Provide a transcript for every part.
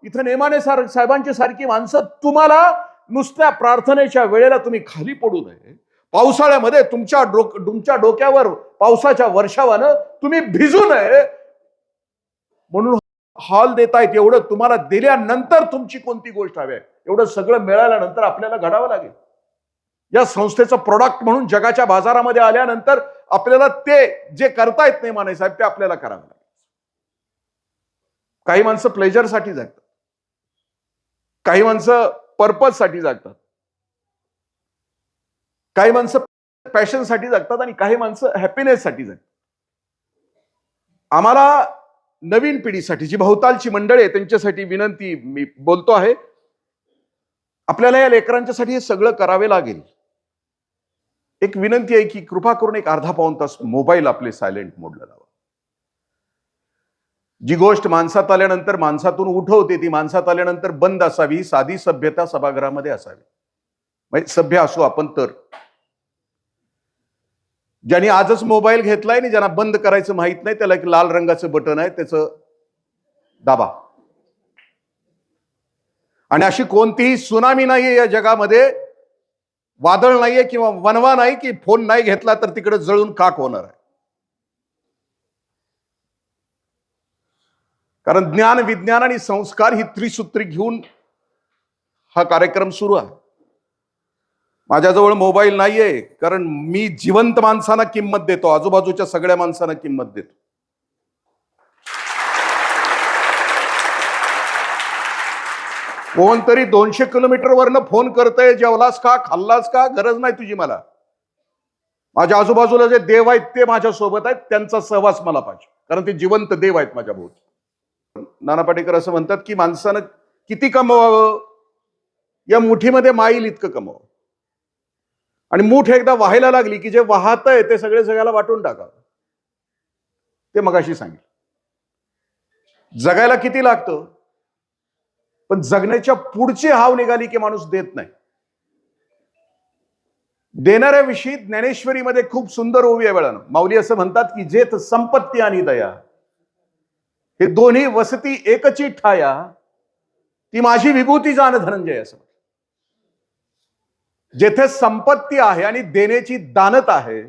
इथं नेमाने साहेबांची सारखी माणसं तुम्हाला नुसत्या प्रार्थनेच्या वेळेला तुम्ही खाली पडू नये, पावसाळ्यामध्ये तुमच्या डोक्यावर पावसाच्या वर्षावानं तुम्ही भिजू नये म्हणून हॉल देतायत. एवढं तुम्हाला दिल्यानंतर तुमची कोणती गोष्ट हवी आहे, एवढं सगळं मिळाल्यानंतर आपल्याला घडावं लागेल. या संस्थेचं प्रोडक्ट म्हणून जगाच्या बाजारामध्ये आल्यानंतर आपल्याला ते जे करतायत नेमाने साहेब ते आपल्याला करावं लागेल. काही माणसं प्लेजरसाठी जगतात, काही माणसं पर्पज साठी जगतात, काही माणसं पॅशनसाठी जगतात आणि काही माणसं हॅपीनेस साठी जगतात. आम्हाला नवीन पिढीसाठी जी भोवतालची मंडळी आहे त्यांच्यासाठी विनंती मी बोलतो आहे, आपल्याला या लेकरांच्यासाठी हे सगळं करावे लागेल. एक विनंती आहे की कृपा करून एक अर्धा पाऊण तास मोबाईल आपले सायलेंट मोडला लावा. जी गोष्ट माणसात आल्यानंतर माणसातून उठवते ती माणसात आल्यानंतर बंद असावी. साधी सभ्यता सभागृहामध्ये असावी. म्हणजे सभ्य असू आपण तर. ज्यांनी आजच मोबाईल घेतलाय आणि ज्यांना बंद करायचं माहित नाही त्याला एक लाल रंगाचं बटन आहे, त्याचं दाबा. आणि अशी कोणतीही सुनामी नाहीये या जगामध्ये, वादळ नाहीये किंवा वनवा नाही की फोन नाही घेतला तर तिकडे जळून खाक होणार आहे. कारण ज्ञान, विज्ञान आणि संस्कार ही त्रिसूत्री घेऊन हा कार्यक्रम सुरू आहे. माझ्याजवळ मोबाईल नाहीये कारण मी जिवंत माणसांना किंमत देतो, आजूबाजूच्या सगळ्या माणसांना किंमत देतो. कोणतरी 200 किलोमीटर वरनं फोन करतंय, जेवलास का, खाल्लास का, गरज नाही तुझी मला. माझ्या आजूबाजूला जे देव आहेत ते माझ्या सोबत आहेत, त्यांचा सहवास मला पाहिजे, कारण ते जिवंत देव आहेत माझ्या भोवती. नाना पाटेकर असं म्हणतात की माणसानं किती कमवावं, या मुठीमध्ये माईल इतकं कमवावं. आणि मूठ एकदा वाहायला लागली की जे वाहतंय ते सगळ्याला वाटून टाकावं. ते मगाशी सांगितलं. जगायला किती लागतं, पण जगण्याच्या पुढची हाव निघाली की माणूस देत नाही. देणाऱ्याविषयी ज्ञानेश्वरीमध्ये खूप सुंदर ओवी आहे वेळानं. माऊली असं म्हणतात की जेथ संपत्ती आणि दया हे दोन्ही वसती एकची ठाया, ती माझी विभूती जाण धनंजय. असं जेथे संपत्ती आहे आणि देण्याची दानत आहे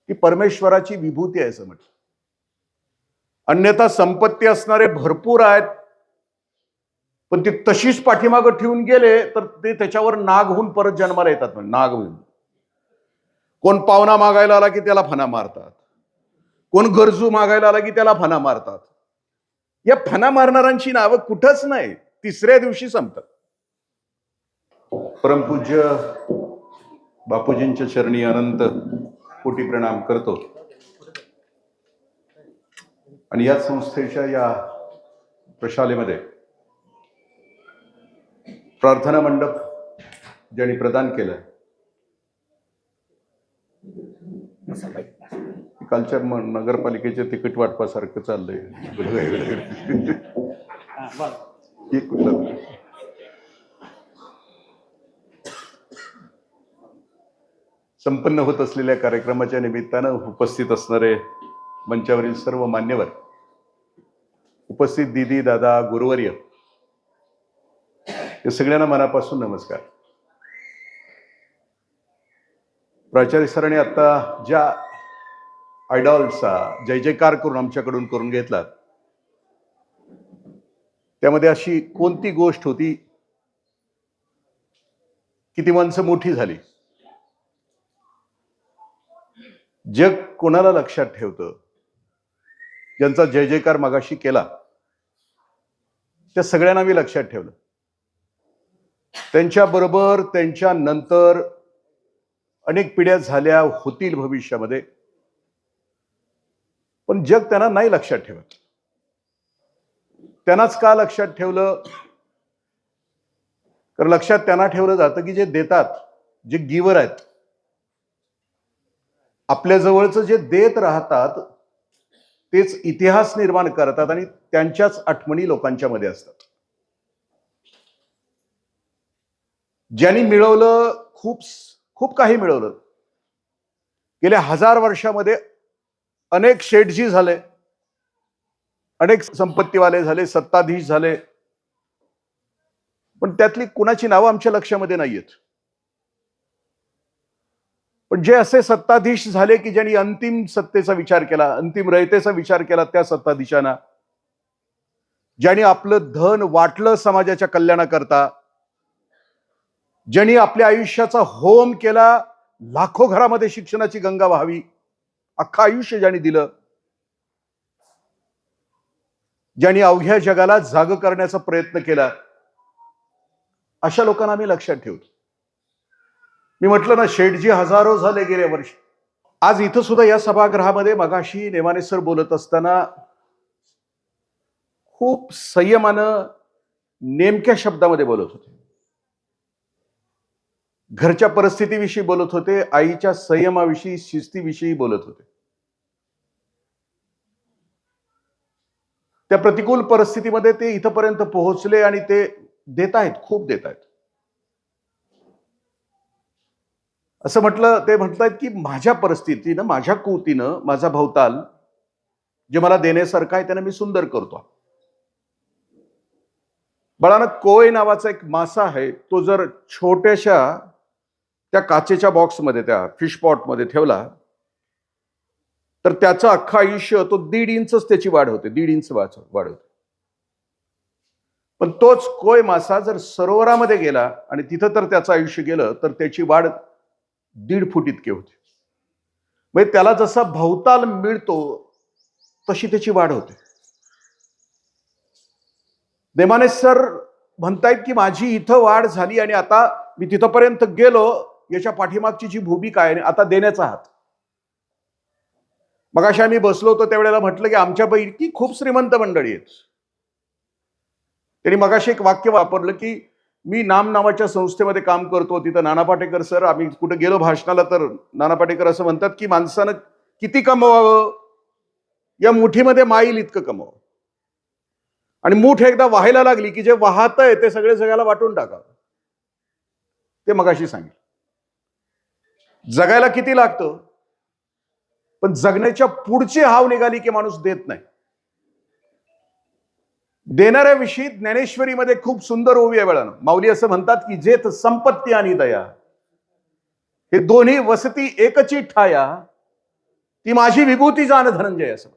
ती परमेश्वराची विभूती आहे असं म्हटलं. अन्यथा संपत्ती असणारे भरपूर आहेत, पण ती तशीच पाठीमागं ठेवून गेले तर ते त्याच्यावर नाग होऊन परत जन्माला येतात. नाग होऊन कोण पाहुणा मागायला आला की त्याला फणा मारतात, कोण गरजू मागायला आला की त्याला फणा मारतात. या फणा मारणाऱ्यांची नावं कुठंच नाही, तिसऱ्या दिवशी संपतात. परमपूज्य बापूजींच्या चरणी अनंत कोटी प्रणाम करतो. आणि या संस्थेच्या या प्रशालेमध्ये प्रार्थना मंडप ज्यांनी प्रदान केलं, कालच्या नगरपालिकेच्या तिकीट वाटपासारखं चाललंय. संपन्न होत असलेल्या कार्यक्रमाच्या निमित्तानं उपस्थित असणारे मंचावरील सर्व मान्यवर, उपस्थित दीदी, दादा, गुरुवर्य, या सगळ्यांना मनापासून नमस्कार. प्राचार्य सरांनी आता ज्या आयडॉल्सचा जय जयकार करून आमच्याकडून करून घेतला, त्यामध्ये अशी कोणती गोष्ट होती की ती माणसं मोठी झाली. जग कोणाला लक्षात ठेवतं, ज्यांचा जय जयकार मगाशी केला त्या सगळ्यांना मी लक्षात ठेवलं. त्यांच्याबरोबर त्यांच्या नंतर अनेक पिढ्या झाल्या होतील भविष्यामध्ये, पण जग त्यांना नाही लक्षात ठेवत. त्यांनाच का लक्षात ठेवलं? कारण लक्षात त्यांना ठेवलं जातं की जे देतात, जे गिवर आहेत, आपल्या जवळचं जे देत राहतात तेच इतिहास निर्माण करतात आणि त्यांच्याच आठवणी लोकांच्या मध्ये असतात. ज्यांनी मिळवलं, खूप काही मिळवलं, गेल्या 1000 वर्षामध्ये अनेक शेठजी झाले, अनेक संपत्तीवाले झाले, सत्ताधीश झाले, पण त्यातली कुणाची नावं आमच्या लक्षामध्ये नाहीयेत. पण जे असे सत्ताधीश झाले की ज्यांनी अंतिम सत्तेचा विचार केला, अंतिम रयतेचा विचार केला, त्या सत्ताधीशांना, ज्यांनी आपलं धन वाटलं समाजाच्या कल्याणाकरता, ज्यांनी आपल्या आयुष्याचा होम केला, लाखो घरामध्ये शिक्षणाची गंगा व्हावी, अख्खं आयुष्य ज्यांनी दिलं, ज्यांनी अवघ्या जगाला जाग करण्याचा प्रयत्न केला, अशा लोकांना आम्ही लक्षात ठेवतो. मी म्हटलं ना, शेठजी हजारो झाले गेल्या वर्षी. आज इथं सुद्धा या सभागृहामध्ये मगाशी नेमाने सर बोलत असताना खूप संयमानं नेमक्या शब्दामध्ये बोलत होते. घरच्या परिस्थितीविषयी बोलत होते, आईच्या संयमाविषयी, शिस्तीविषयी बोलत होते. त्या प्रतिकूल परिस्थितीमध्ये ते इथपर्यंत पोहोचले आणि ते देत आहेत, खूप देत आहेत. असं म्हटलं, ते म्हणतायत की माझ्या परिस्थितीनं, माझ्या कुवतीनं, माझा भवताल जे मला देण्यासारखं आहे त्यानं मी सुंदर करतो. बाळानं, कोय नावाचा एक मासा आहे, तो जर छोट्याशा त्या काचेच्या बॉक्समध्ये, त्या फिश पॉटमध्ये ठेवला तर त्याचं अख्खं आयुष्य, तो 1.5 इंचच त्याची वाढ होते, 1.5 इंच वाढ होते. पण तोच कोय मासा जर सरोवरामध्ये गेला आणि तिथं तर त्याचं आयुष्य गेलं तर त्याची वाढ 1.5 फूट इतके होते. म्हणजे त्याला जसा भवताल मिळतो तशी त्याची वाढ होते. नेमाने सर म्हणतायत की माझी इथं वाढ झाली आणि आता मी तिथपर्यंत गेलो, याच्या पाठीमागची जी भूमिका आहे, आता देण्याचा हात. मगाशी आम्ही बसलो होतो त्यावेळेला म्हटलं की आमच्यापैकी खूप श्रीमंत मंडळी आहेत. त्यांनी मगाशी एक वाक्य वापरलं की मी नाम नावाच्या संस्थेमध्ये काम करतो, तिथं नाना पाटेकर सर, आम्ही कुठे गेलो भाषणाला तर नाना पाटेकर असं म्हणतात की माणसानं किती कमवावं, या मुठीमध्ये माईल इतकं कमवावं, आणि मूठ एकदा वाहायला लागली की जे वाहतंय ते सगळे जगाला वाटून टाकावं. ते मगाशी सांगितलं. जगायला किती लागतं, पण जगण्याच्या पुढची हाव निघाली की माणूस देत नाही. देणाऱ्याविषयी ज्ञानेश्वरीमध्ये खूप सुंदर ओवी आहे वेळानं. माऊली असं म्हणतात की जेथ संपत्ती आणि दया हे दोन्ही वसती एकची ठाया, ती माझी विभूती जाण धनंजय. असं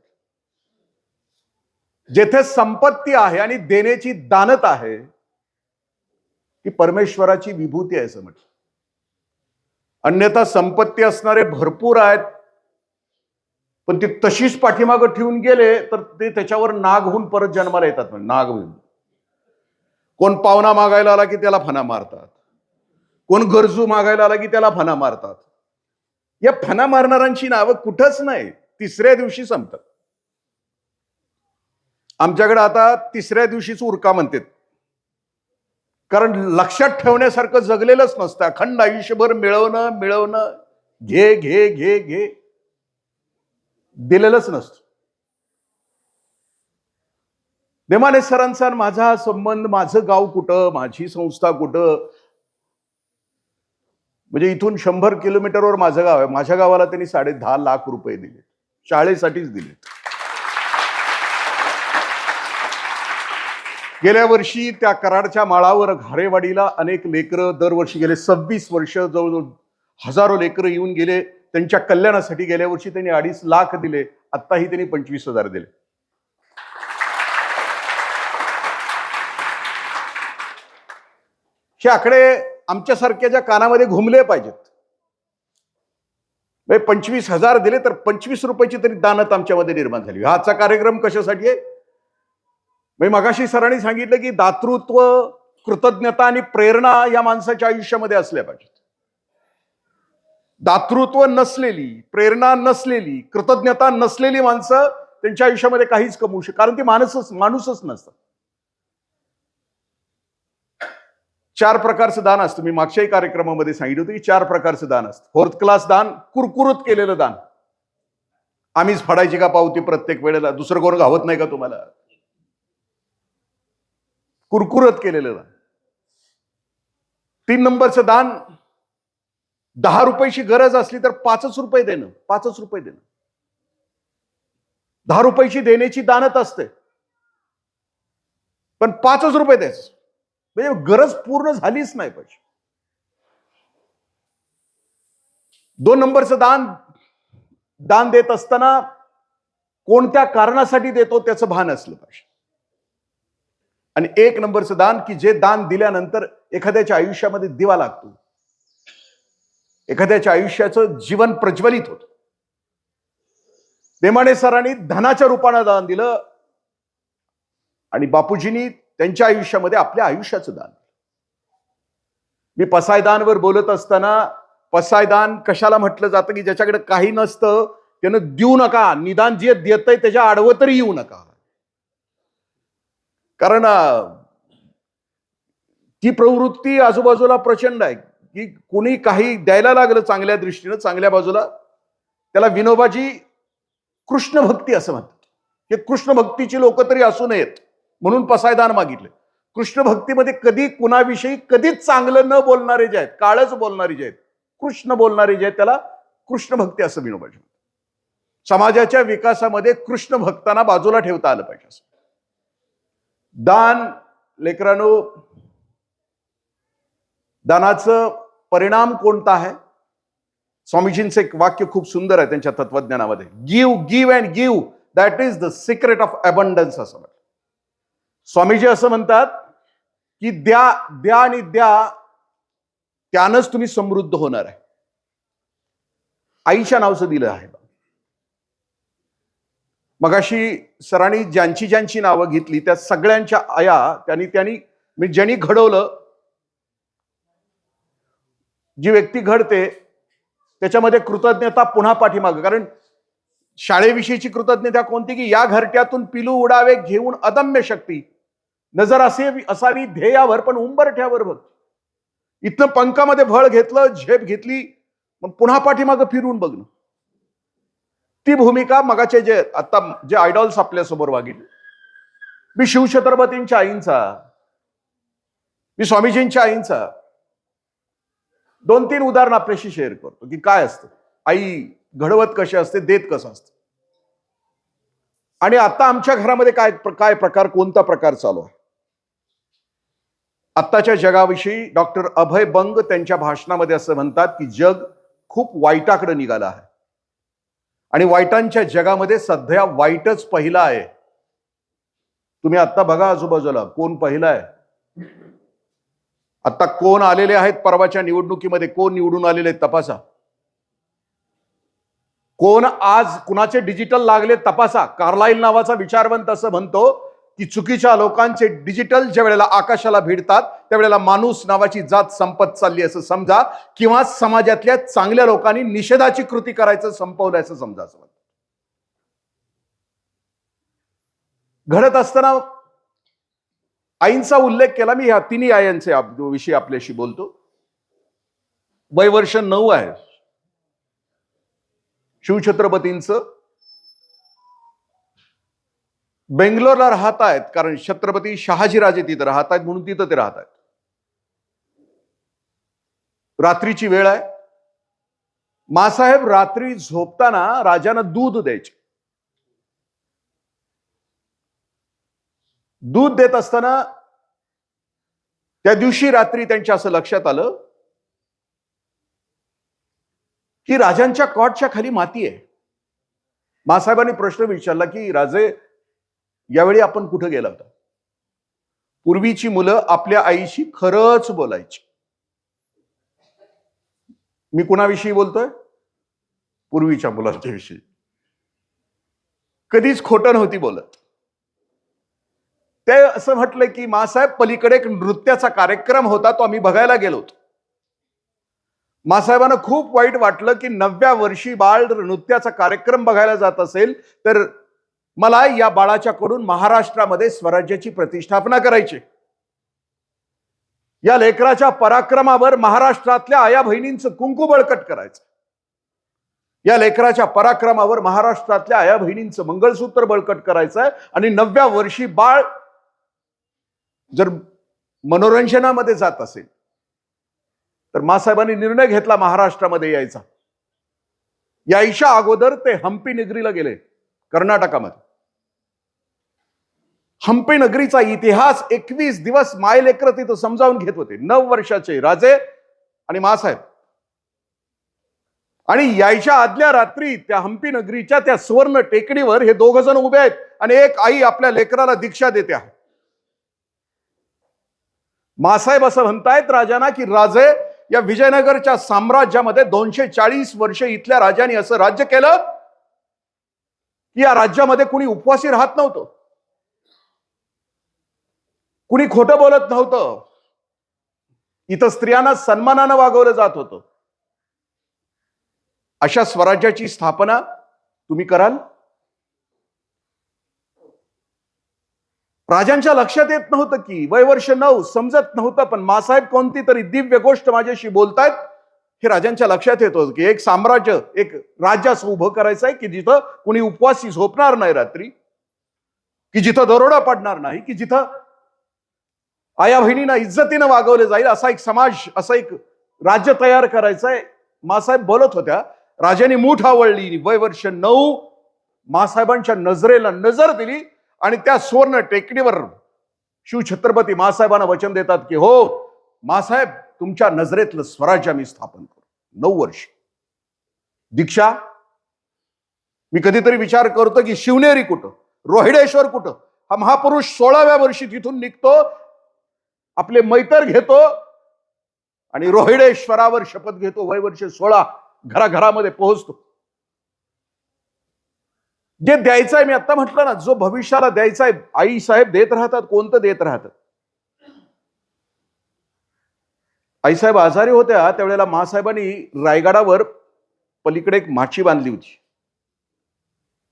जेथे संपत्ती आहे आणि देण्याची दानत आहे, ती परमेश्वराची विभूती आहे असं म्हटलं. अन्यथा संपत्ती असणारे भरपूर आहेत, पण ती तशीच पाठीमागं ठेवून गेले तर ते त्याच्यावर नाग होऊन परत जन्माला येतात. नाग होऊन कोण पाहुणा मागायला आला की त्याला फणा मारतात, कोण गरजू मागायला आला की त्याला फणा मारतात. या फणा मारणाऱ्यांची नावं कुठंच नाही, तिसऱ्या दिवशी संपतात. आमच्याकडे आता तिसऱ्या दिवशीच उरका म्हणतात, कारण लक्षात ठेवण्यासारखं जगलेलंच नसतं. अखंड आयुष्यभर मिळवणं मिळवणं, घे घे घे घे, दिलेलंच नसतं. नेमाने सरांचा माझा संबंध, माझं गाव कुठं, माझी संस्था कुठं, म्हणजे इथून 100 किलोमीटरवर माझं गाव आहे. माझ्या गावाला त्यांनी 10.5 लाख रुपये दिले, शाळेसाठीच दिले. गेल्या वर्षी त्या कराडच्या माळावर घारेवाडीला अनेक लेकरं, दरवर्षी गेले 26 वर्ष जवळजवळ हजारो लेकरं येऊन गेले. त्यांच्या कल्याणासाठी गेल्या वर्षी त्यांनी 2.5 लाख दिले. आत्ताही त्यांनी 25,000 दिले. हे आकडे आमच्यासारख्याच्या कानामध्ये घुमले पाहिजेत. 25,000 दिले तर 25 रुपयाची तरी दानत आमच्यामध्ये निर्माण झाली. हाचा कार्यक्रम कशासाठी आहे? मगाशी सरांनी सांगितलं की दातृत्व, कृतज्ञता आणि प्रेरणा या माणसाच्या आयुष्यामध्ये असल्या पाहिजेत. दातृत्व नसलेली, प्रेरणा नसलेली, कृतज्ञता नसलेली माणसं त्यांच्या आयुष्यामध्ये काहीच कमवू शकत, कारण ती माणूसच नसतात. 4 प्रकारचं दान असतं. मी मागच्याही कार्यक्रमामध्ये सांगितलं होतं की 4 प्रकारचं दान असतं. 4th क्लास दान, कुरकुरत केलेलं दान. आम्हीच फाडायची का पावती प्रत्येक वेळेला? दुसरं कोण घावत नाही का तुम्हाला? कुरकुरत केलेलं दान. 3 नंबरचं दान, 10 रुपयाची गरज असली तर 5च रुपये देणं. 5च रुपये देणं. 10 रुपयाची देण्याची दानत असते. पण 5च रुपये द्यायचं, म्हणजे गरज पूर्ण झालीच नाही पाहिजे. 2 नंबरचं दान देत असताना कोणत्या कारणासाठी देतो त्याचं भान असलं पाहिजे. आणि 1 नंबरचं दान की जे दान दिल्यानंतर एखाद्याच्या आयुष्यामध्ये दिवा लागतो, एखाद्याच्या आयुष्याचं जीवन प्रज्वलित होतं. नेमाडे सरांनी धनाच्या रूपाने दान दिलं आणि बापूजींनी त्यांच्या आयुष्यामध्ये आपल्या आयुष्याचं दान. मी पसायदानवर बोलत असताना पसायदान कशाला म्हटलं जातं की ज्याच्याकडे काही नसतं त्यानं देऊ नका, निदान जे देतंय त्याच्या आडवं तरी येऊ नका. कारण ती प्रवृत्ती आजूबाजूला प्रचंड आहे की कोणी काही द्यायला लागलं चांगल्या दृष्टीनं, चांगल्या बाजूला, त्याला विनोबाजी कृष्ण भक्ती असं म्हणतात. हे कृष्ण भक्तीची लोक तरी असू नयेत म्हणून पसायदान मागितले. कृष्ण भक्तीमध्ये कधी कुणाविषयी कधीच चांगलं न बोलणारे जे आहेत, काळच बोलणारे जे आहेत, कृष्ण बोलणारे जे आहेत, त्याला कृष्ण भक्ती असं विनोबाजी म्हणतात. समाजाच्या विकासामध्ये कृष्ण भक्तांना बाजूला ठेवता आलं पाहिजे. असं दान, लेकरांनो, दानाचं परिणाम कोणता आहे? स्वामीजींचं एक वाक्य खूप सुंदर आहे त्यांच्या तत्वज्ञानामध्ये, give and give, that is the secret of abundance असं म्हणतात. स्वामीजी असं म्हणतात की द्या द्या आणि द्या, त्यानंच तुम्ही समृद्ध होणार आहे. आईच्या नावचं दिलं आहे. मगाशी सरांनी ज्यांची ज्यांची नावं घेतली त्या सगळ्यांच्या आया त्यांनी ज्यांनी घडवलं, जी व्यक्ती घडते त्याच्यामध्ये कृतज्ञता पुन्हा पाठीमागं. कारण शाळेविषयीची कृतज्ञता कोणती की या घरट्यातून पिलू उडावे घेऊन अदम्य शक्ती, नजर असावी ध्येयावर पण उंबरठ्यावर बघ. इथनं पंखामध्ये भळ घेतलं, झेप घेतली, मग पुन्हा पाठीमागं फिरून बघणं. ती भूमिका मगाचे आता जे आयडॉल्स आपल्या समोर वागितले, मी शिवछत्रपतींच्या आईंचा, मी स्वामीजींच्या आईंचा 2-3 उदाहरण आपल्याशी शेअर करतो की काय असतं आई घडवत कशी असते, देत कसं असतं. आणि आता आमच्या घरामध्ये काय प्रकार, कोणता प्रकार चालू आहे. आत्ताच्या जगाविषयी डॉक्टर अभय बंग त्यांच्या भाषणामध्ये असं म्हणतात की जग खूप वाईटाकडे निघालं आहे आणि वाईटांच्या जगामध्ये सध्या वाईटच पहिला आहे. तुम्ही आता बघा आजूबाजूला कोण पहिला आहे. आता कोण आलेले आहेत परवाच्या निवडणुकीमध्ये, कोण निवडून आलेले आहेत तपासा. कोण आज कुणाचे डिजिटल लागले तपासा. कार्लाइल नावाचा विचारवंत असं म्हणतो की चुकीच्या लोकांचे डिजिटल ज्या वेळेला आकाशाला भिडतात त्यावेळेला माणूस नावाची जात संपत चालली असं समजा, किंवा समाजातल्या चांगल्या लोकांनी निषेधाची कृती करायचं संपवलं असं समजा. असं घडत असताना आईंचा उल्लेख केला. मी ह्या तिन्ही आयांचे विषयी आपल्याशी बोलतो. वय वर्ष 9 आहे शिवछत्रपतींचं. बेंगलोरला राहत आहेत कारण छत्रपती शहाजीराजे तिथे राहत आहेत म्हणून तिथं ते राहत आहेत. रात्रीची वेळ आहे. मासाहेब रात्री झोपताना राजांना दूध द्यायचे. दूध देत असताना त्या दिवशी रात्री त्यांच्या असं लक्षात आलं की राजांच्या कॉटच्या खाली माती आहे. मासाहेबांनी प्रश्न विचारला की राजे, यावेळी आपण कुठे गेला होता? पूर्वीची मुलं आपल्या आईशी खरंच बोलायची. मी कुणाविषयी बोलतोय? पूर्वीच्या मुलांच्या विषयी. कधीच खोटं नव्हती बोलत. ते असं म्हटलं की मासाहेब, पलीकडे एक नृत्याचा कार्यक्रम होता, तो आम्ही बघायला गेलो होतो. मासाहेबांना खूप वाईट वाटलं की 9व्या वर्षी बाळ नृत्याचा कार्यक्रम बघायला जात असेल तर मला या बाळाच्याकडून महाराष्ट्रामध्ये स्वराज्याची प्रतिष्ठापना करायची. या लेकराच्या पराक्रमावर महाराष्ट्रातल्या आया बहिणींचं कुंकू बळकट करायचं. या लेकराच्या पराक्रमावर महाराष्ट्रातल्या आया बहिणींचं मंगळसूत्र बळकट करायचंय. आणि 9व्या वर्षी बाळ जर मनोरंजनामध्ये जात असेल तर मासाहेबांनी निर्णय घेतला महाराष्ट्रामध्ये यायचा. यायच्या अगोदर ते हंपी नगरीला गेले, कर्नाटकामध्ये. हंपी नगरीचा इतिहास 21 दिवस मायलेकर तिथं समजावून घेत होते. 9 वर्षाचे राजे आणि मासाहेब. आणि यायच्या आदल्या रात्री त्या हंपी नगरीच्या त्या सुवर्ण टेकडीवर हे दोघ जण उभे आहेत आणि एक आई आपल्या लेकराला दीक्षा देते आहे. मासाहेब असं म्हणतायत राजांना की राजे, या विजयनगरच्या साम्राज्यामध्ये 240 वर्ष इथल्या राजांनी असं राज्य केलं की या राज्यामध्ये कुणी उपवासी राहत नव्हतं, कुणी खोटं बोलत नव्हतं, इथं स्त्रियांना सन्मानानं वागवलं जात होतं. अशा स्वराज्याची स्थापना तुम्ही कराल? राजांच्या लक्षात येत नव्हतं की वय वर्ष 9 समजत नव्हतं, पण मासाहेब कोणती तरी दिव्य गोष्ट माझ्याशी बोलतायत हे राजांच्या लक्षात येत होतं की एक साम्राज्य, एक राज्य असं उभं करायचं आहे की जिथं कुणी उपवासी झोपणार नाही रात्री, की जिथं दरोडा पडणार नाही, की जिथं आया बहिणींना इज्जतीनं वागवले जाईल, असा एक समाज, असं एक राज्य तयार करायचं आहे. मासाहेब बोलत होत्या. राजाने मूठ आवळली. वय वर्ष 9 मासाहेबांच्या नजरेला नजर दिली आणि त्या सुवर्ण टेकडीवर शिवछत्रपती मासाहेबांना वचन देतात की हो मासाहेब, तुमच्या नजरेतलं स्वराज्य मी स्थापन करू. 9 वर्ष दीक्षा. मी कधीतरी विचार करतो की शिवनेरी कुठं, रोहिडेश्वर कुठं. हा महापुरुष 16व्या वर्षी तिथून निघतो, आपले मैतर घेतो आणि रोहिडेश्वरावर शपथ घेतो. वय वर्ष 16 घराघरामध्ये पोहोचतो. जे द्यायचं आहे, मी आता म्हटलं ना, जो भविष्याला द्यायचा आहे, आई साहेब देत राहतात. कोणतं देत राहतात? आईसाहेब आजारी होत्या त्यावेळेला मासाहेबांनी रायगडावर पलीकडे एक माची बांधली होती,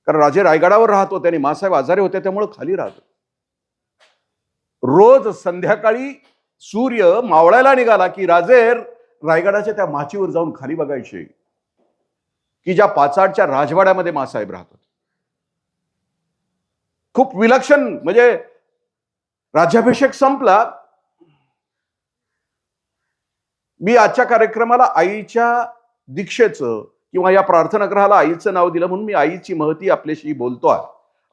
कारण राजे रायगडावर राहत होते आणि मासाहेब आजारी होते त्यामुळे खाली राहतो. रोज संध्याकाळी सूर्य मावळायला निघाला की राजे रायगडाच्या त्या माचीवर जाऊन खाली बघायचे की ज्या पाचाडच्या राजवाड्यामध्ये मासाहेब राहत होते. खूप विलक्षण. म्हणजे राज्याभिषेक संपला. मी आजच्या कार्यक्रमाला आईच्या दीक्षेचं किंवा या प्रार्थनागृहाला आईचं नाव दिलं म्हणून मी आईची महती आपल्याशी बोलतो आहे.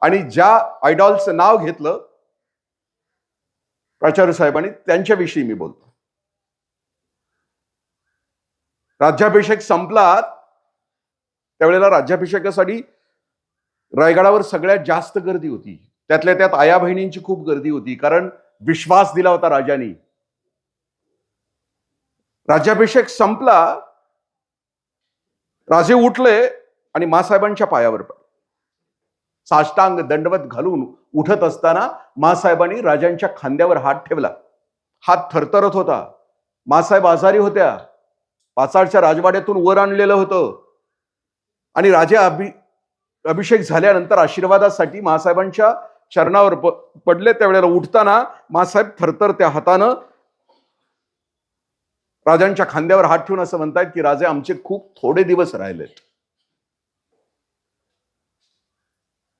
आणि ज्या आयडॉलचं नाव घेतलं प्राचार्य साहेबांनी, त्यांच्याविषयी मी बोलतो. राज्याभिषेक संपला त्यावेळेला राज्याभिषेकासाठी रायगडावर सगळ्यात जास्त गर्दी होती. त्यातल्या त्यात आया बहिणींची खूप गर्दी होती, कारण विश्वास दिला होता राजांनी. राज्याभिषेक संपला, राजे उठले आणि मासाहेबांच्या पायावर पडले. साष्टांग दंडवत घालून उठत असताना मासाहेबांनी राजांच्या खांद्यावर हात ठेवला. हात थरथरत होता. मासाहेब आजारी होत्या. पाचाडच्या राजवाड्यातून वर आणलेलं होतं आणि राजे अभिषेक झाल्यानंतर आशीर्वादासाठी मासाहेबांच्या चरणावर पडले. त्यावेळेला उठताना मासाहेब थरथरत्या हातानं राजांच्या खांद्यावर हात ठेवून असं म्हणतायत की राजे, आमचे खूप थोडे दिवस राहिलेत.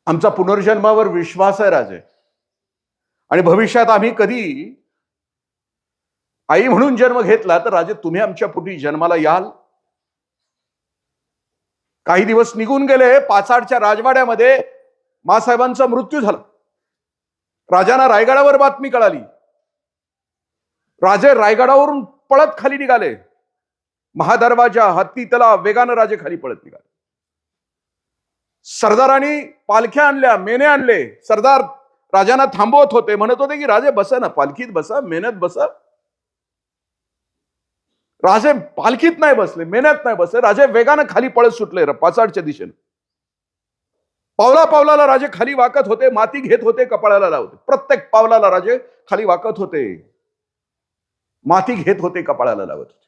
आमचा पुनर्जन्मावर विश्वास आहे राजे, आणि भविष्यात आम्ही कधी आई म्हणून जन्म घेतला तर राजे तुम्ही आमच्या पोटी जन्माला याल. काही दिवस निघून गेले. पाचाडच्या राजवाड्यामध्ये मासाहेबांचा मृत्यू झाला. राजांना रायगडावर बातमी कळाली. राजे रायगडावरून पळत खाली निघाले. महादरवाजा, हत्ती तलाव वेगानं राजे खाली पळत निघाले. सरदारांनी पालख्या आणल्या, मेने आणले. सरदार राजांना थांबवत होते, म्हणत होते की राजे बसा ना, पालखीत बसा, मेहनत बसा. राजे पालखीत नाही बसले, मेहनत नाही बसले. राजे वेगानं खाली पळत सुटले पाचाडच्या दिशेने. पावला पावलाला राजे खाली वाकत होते, माती घेत होते, कपाळाला लावते. प्रत्येक पावलाला राजे खाली वाकत होते, माती घेत होते, कपाळाला लावत होते.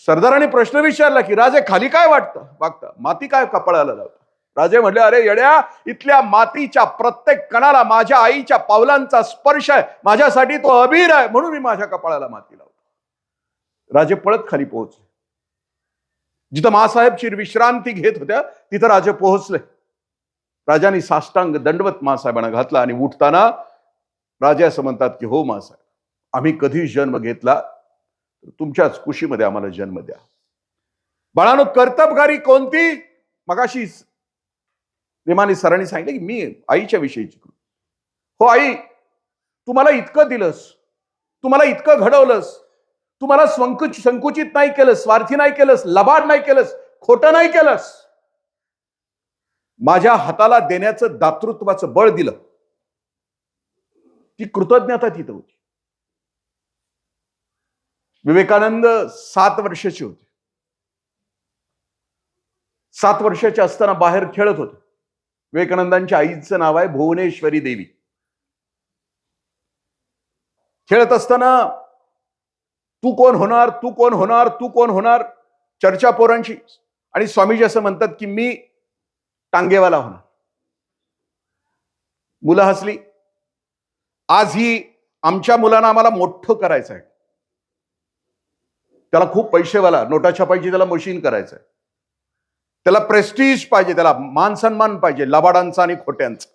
सरदारांनी प्रश्न विचारला की राजे खाली काय वागता, माती काय कपाळाला लावता? राजे म्हटले, अरे येड्या, इथल्या मातीच्या प्रत्येक कणाला माझ्या आईच्या पावलांचा स्पर्श आहे. माझ्यासाठी तो अबीर आहे, म्हणून मी माझ्या कपाळाला माती लावतो. राजे पळत खाली पोहोचले. जिथं मासाहेब विश्रांती घेत होत्या तिथं राजे पोहोचले. राजांनी साष्टांग दंडवत मासाहेबांना घातला आणि उठताना राजे असं म्हणतात की हो मासाहेब, आम्ही कधी जन्म घेतला तुमच्याच कुशीमध्ये आम्हाला जन्म द्या. बाळानो, कर्तबगारी कोणती? मगाशी रेमानी सरांनी सांगितलं की मी आईच्या विषयी हो आई, तुम्हाला इतकं दिलंस, तुम्हाला इतकं घडवलंस, तुम्हाला संकुचित नाही केलंस, स्वार्थी नाही केलंस, लबाड नाही केलंस, खोटं नाही केलंस, माझ्या हाताला देण्याचं दातृत्वाचं बळ दिलं. ती कृतज्ञता तिथं होती. विवेकानंद 7 वर्षाचे होते. 7 वर्षाचे असताना बाहेर खेळत होते. विवेकानंदांच्या आईचं नाव आहे भुवनेश्वरी देवी. खेळत असताना तू कोण होणार, तू कोण होणार, तू कोण होणार, चर्चा पोरांची. आणि स्वामीजी असं म्हणतात की मी टांगेवाला होणार. मुलं हसली. आज ही आमच्या मुलांना आम्हाला मोठं करायचं आहे. त्याला खूप पैसेवाला, नोटा छापायची त्याला मशीन करायचं आहे, त्याला प्रेस्टिज पाहिजे, त्याला मान सन्मान पाहिजे, लबाडांचा आणि खोट्यांचा.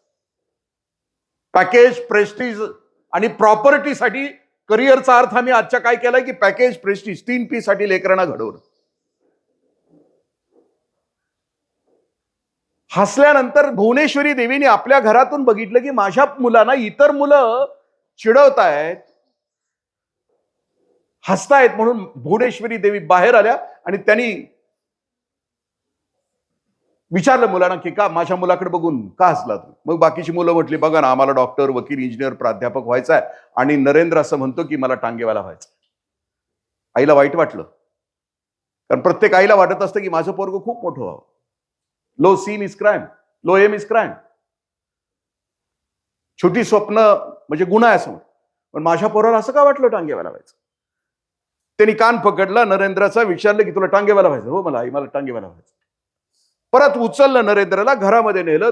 पॅकेज, प्रेस्टिज आणि प्रॉपर्टीसाठी करिअरचा अर्थ आम्ही आजच्या काय केलाय की पॅकेज, प्रेस्टिज, 3P साठी लेकरांना घडवलं. हसल्यानंतर भुवनेश्वरी देवीने आपल्या घरातून बघितलं की माझ्या मुलांना इतर मुलं चिडवतायत, हसतायत, म्हणून भुवनेश्वरी देवी बाहेर आल्या आणि त्यांनी विचारलं मुलांना की का माझ्या मुलाकडे बघून का हसला तू. मग बाकीची मुलं म्हटली, बघा ना, आम्हाला डॉक्टर, वकील, इंजिनियर, प्राध्यापक व्हायचा आहे आणि नरेंद्र असं म्हणतो की मला टांगेवाला व्हायचं. आईला वाईट वाटलं, कारण प्रत्येक आईला वाटत असतं की माझं पोरगं खूप मोठं व्हावं. Low seem is crime, low aim is crime. छोटी स्वप्न म्हणजे गुन्हा आहे असं. पण माझ्या पोराला असं का वाटलं टांगेवाला व्हायचं. त्यांनी कान पकडला नरेंद्राचा, विचारलं की तुला टांगेवाला व्हायचं. हो मला आई, मला टांगेवाला व्हायचं. परत उचललं नरेंद्रला, घरामध्ये नेलं,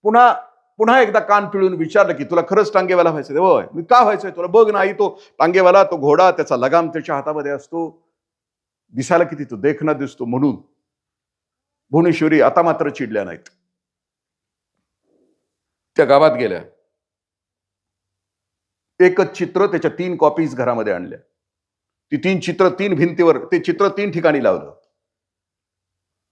पुन्हा एकदा कान पिळून विचारलं की तुला खरंच टांगेवाला व्हायचं. होय. मी का व्हायचंय तुला. बघ ना आई, तो टांगेवाला, तो घोडा, त्याचा लगाम त्याच्या हातामध्ये असतो, दिसायला किती तो देखना दिसतो. म्हणून भुवनेश्वरी आता मात्र चिडल्या नाहीत. त्या गावात गेल्या, एकच चित्र, त्याच्या 3 कॉपीज घरामध्ये आणल्या. ती 3 चित्र 3 भिंतीवर, ते चित्र 3 ठिकाणी लावलं.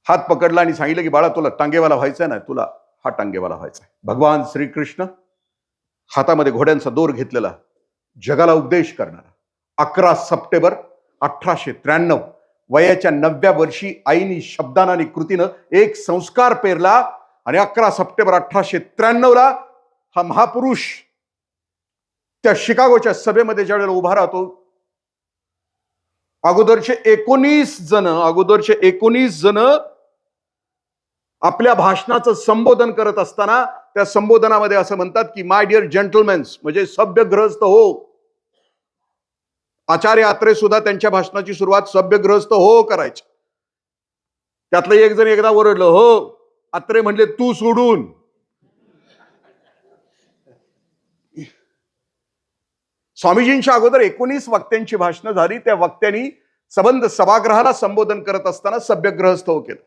हात पकडला आणि सांगितलं की बाळा, तुला टांगेवाला व्हायचंय ना, तुला हा टांगेवाला व्हायचा. भगवान श्रीकृष्ण हातामध्ये घोड्यांचा दोर घेतलेला, जगाला उपदेश करणारा. 11 सप्टेंबर 1893 वयाच्या 9व्या वर्षी आईनी शब्दानं आणि कृतीनं एक संस्कार पेरला. आणि 11 सप्टेंबर 1893 हा महापुरुष त्या शिकागोच्या सभेमध्ये ज्यावेळेला उभा राहतो, अगोदरचे 19 जण आपल्या भाषणाचं संबोधन करत असताना त्या संबोधनामध्ये असं म्हणतात की माय डिअर जेंटलमॅन्स, म्हणजे सभ्यग्रस्त हो. आचार्य आत्रे सुद्धा त्यांच्या भाषणाची सुरुवात सभ्यग्रस्त हो करायचे. त्यातलं एक जण एकदा ओरडलं, हो. आत्रे म्हणले, तू सोडून. स्वामीजींच्या अगोदर 19 वक्त्यांची भाषणं झाली. त्या वक्त्यांनी सबंध सभागृहाला संबोधन करत असताना सभ्यग्रस्त हो केलं.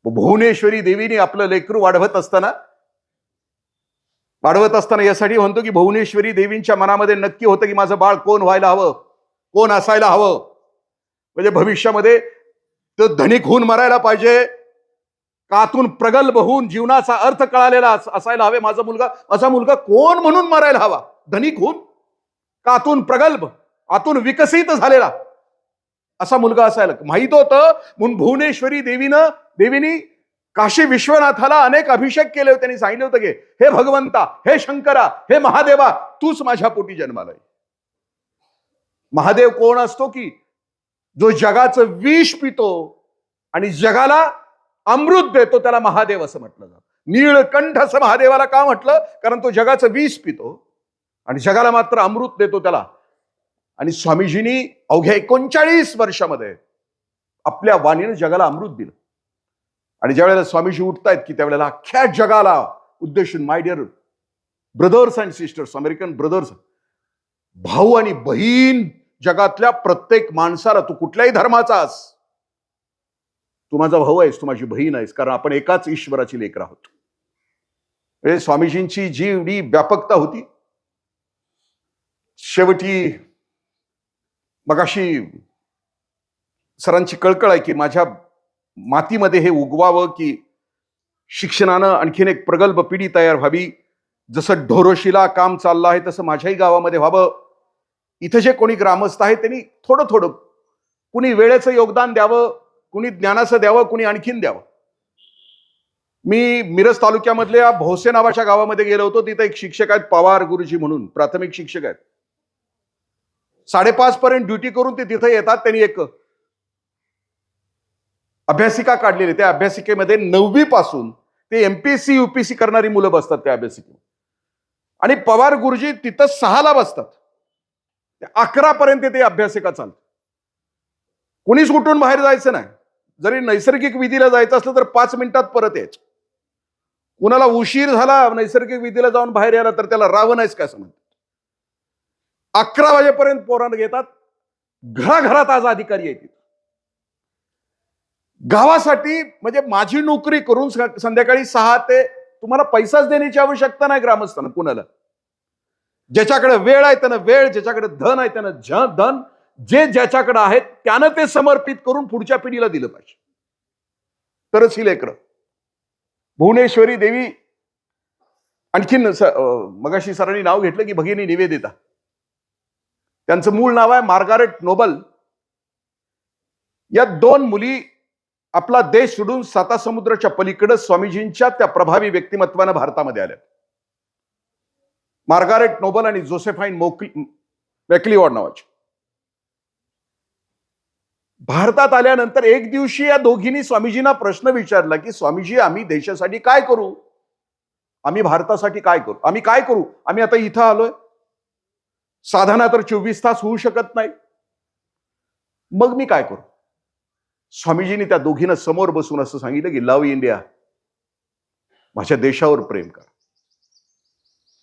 भुवनेश्वरी देवीने आपलं लेकरू वाढवत असताना यासाठी म्हणतो की भुवनेश्वरी देवींच्या मनामध्ये नक्की होतं की माझं बाळ कोण व्हायला हवं, कोण असायला हवं. म्हणजे भविष्यामध्ये तो धनिक होऊन मरायला पाहिजे, कातून प्रगल्भ होऊन जीवनाचा अर्थ कळालेला असायला हवे. माझा मुलगा कोण म्हणून मरायला हवा, धनिक होऊन, कातून प्रगल्भ, आतून विकसित झालेला असा मुलगा असायला माहित होतं. म्हणून भुवनेश्वरी देवीनी काशी विश्वनाथाला अनेक अभिषेक केले होते. त्यांनी सांगितलं होतं की हे भगवंता, हे शंकरा, हे महादेवा, तूच माझ्या पोटी जन्माला ये. महादेव कोण असतो की जो जगाचं विष पितो आणि जगाला अमृत देतो, त्याला महादेव असं म्हटलं जातं. नीळकंठ असं महादेवाला का म्हटलं, कारण तो जगाचं विष पितो आणि जगाला मात्र अमृत देतो त्याला. आणि स्वामीजींनी अवघ्या 39 वर्षामध्ये आपल्या वाणीनं जगाला अमृत दिलं. आणि ज्या वेळेला स्वामीजी उठतायत की त्यावेळेला अख्ख्या जगाला उद्देशून, my dear brothers and sisters, American brothers, भाऊ आणि बहीण, जगातल्या प्रत्येक माणसाला, तू कुठल्याही धर्माचास, तू माझा भाऊ आहेस, तू माझी बहीण आहेस, कारण आपण एकाच ईश्वराची लेकरं आहोत. स्वामीजींची जी एवढी व्यापकता होती, शेवटी मगाशी सरांची कळकळ आहे की माझ्या मातीमध्ये हे उगवावं, की शिक्षणानं आणखीन एक प्रगल्भ पिढी तयार व्हावी. जसं ढोरोशीला काम चाललं आहे तसं माझ्याही गावामध्ये व्हावं. इथे जे कोणी ग्रामस्थ आहेत त्यांनी थोडं थोडं, कुणी वेळेचं योगदान द्यावं, कुणी ज्ञानाचं द्यावं, कुणी आणखीन द्यावं. मी मिरज तालुक्यामधल्या भोसे नावाच्या गावामध्ये गेलो होतो. तिथे एक शिक्षक आहेत पवार गुरुजी म्हणून, प्राथमिक शिक्षक आहेत. 5:30 पर्यंत ड्युटी करून ते तिथे येतात. त्यांनी एक अभ्यासिका काढलेली. त्या अभ्यासिकेमध्ये 9वी पासून ते एमपीएससी युपीएससी करणारी मुलं बसतात त्या अभ्यासिकेत. आणि पवार गुरुजी तिथं 6ला बसतात. 11 पर्यंत ते अभ्यासिका चालतात. कोणीच उठून बाहेर जायचं नाही. जरी नैसर्गिक विधीला जायचं असलं तर 5 मिनिटात परत यायचं. कुणाला उशीर झाला नैसर्गिक विधीला जाऊन बाहेर यायला तर त्याला रावण आहेस काय असं म्हणतात. 11 वाजेपर्यंत पोरांना घेतात. घराघरात आज अधिकारी आहेत. गावासाठी म्हणजे माझी नोकरी करून संध्याकाळी 6 ते तुम्हाला पैसाच देण्याची आवश्यकता नाही ग्रामस्थांना कुणाला. ज्याच्याकडे वेळ आहे त्यानं वेळ, ज्याच्याकडे धन आहे त्यानं धन, जे ज्याच्याकडे आहेत त्यानं ते समर्पित करून पुढच्या पिढीला दिलं पाहिजे. तरच ही लेकरं. भुवनेश्वरी देवी, आणखीन मगाशी सरांनी नाव घेतलं की भगिनी निवेदिता, त्यांचं मूळ नाव आहे मार्गारेट नोबल. या 2 मुली आपला देश सोडून सातासमुद्राच्या पलीकडे स्वामीजींच्या त्या प्रभावी व्यक्तिमत्वानं भारतामध्ये आल्या. मार्गारेट नोबल आणि जोसेफाईन मॅक्लिओड नावाची. भारतात आल्यानंतर एक दिवशी या दोघींनी स्वामीजींना प्रश्न विचारला की स्वामीजी, आम्ही देशासाठी काय करू? आम्ही भारतासाठी काय करू? आम्ही काय करू? आम्ही आता इथं आलोय, साधना तर 24 तास होऊ शकत नाही, मग मी काय करू? स्वामीजींनी त्या दोघींना समोर बसून असं सांगितलं की लव्ह इंडिया, माझ्या देशावर प्रेम करा.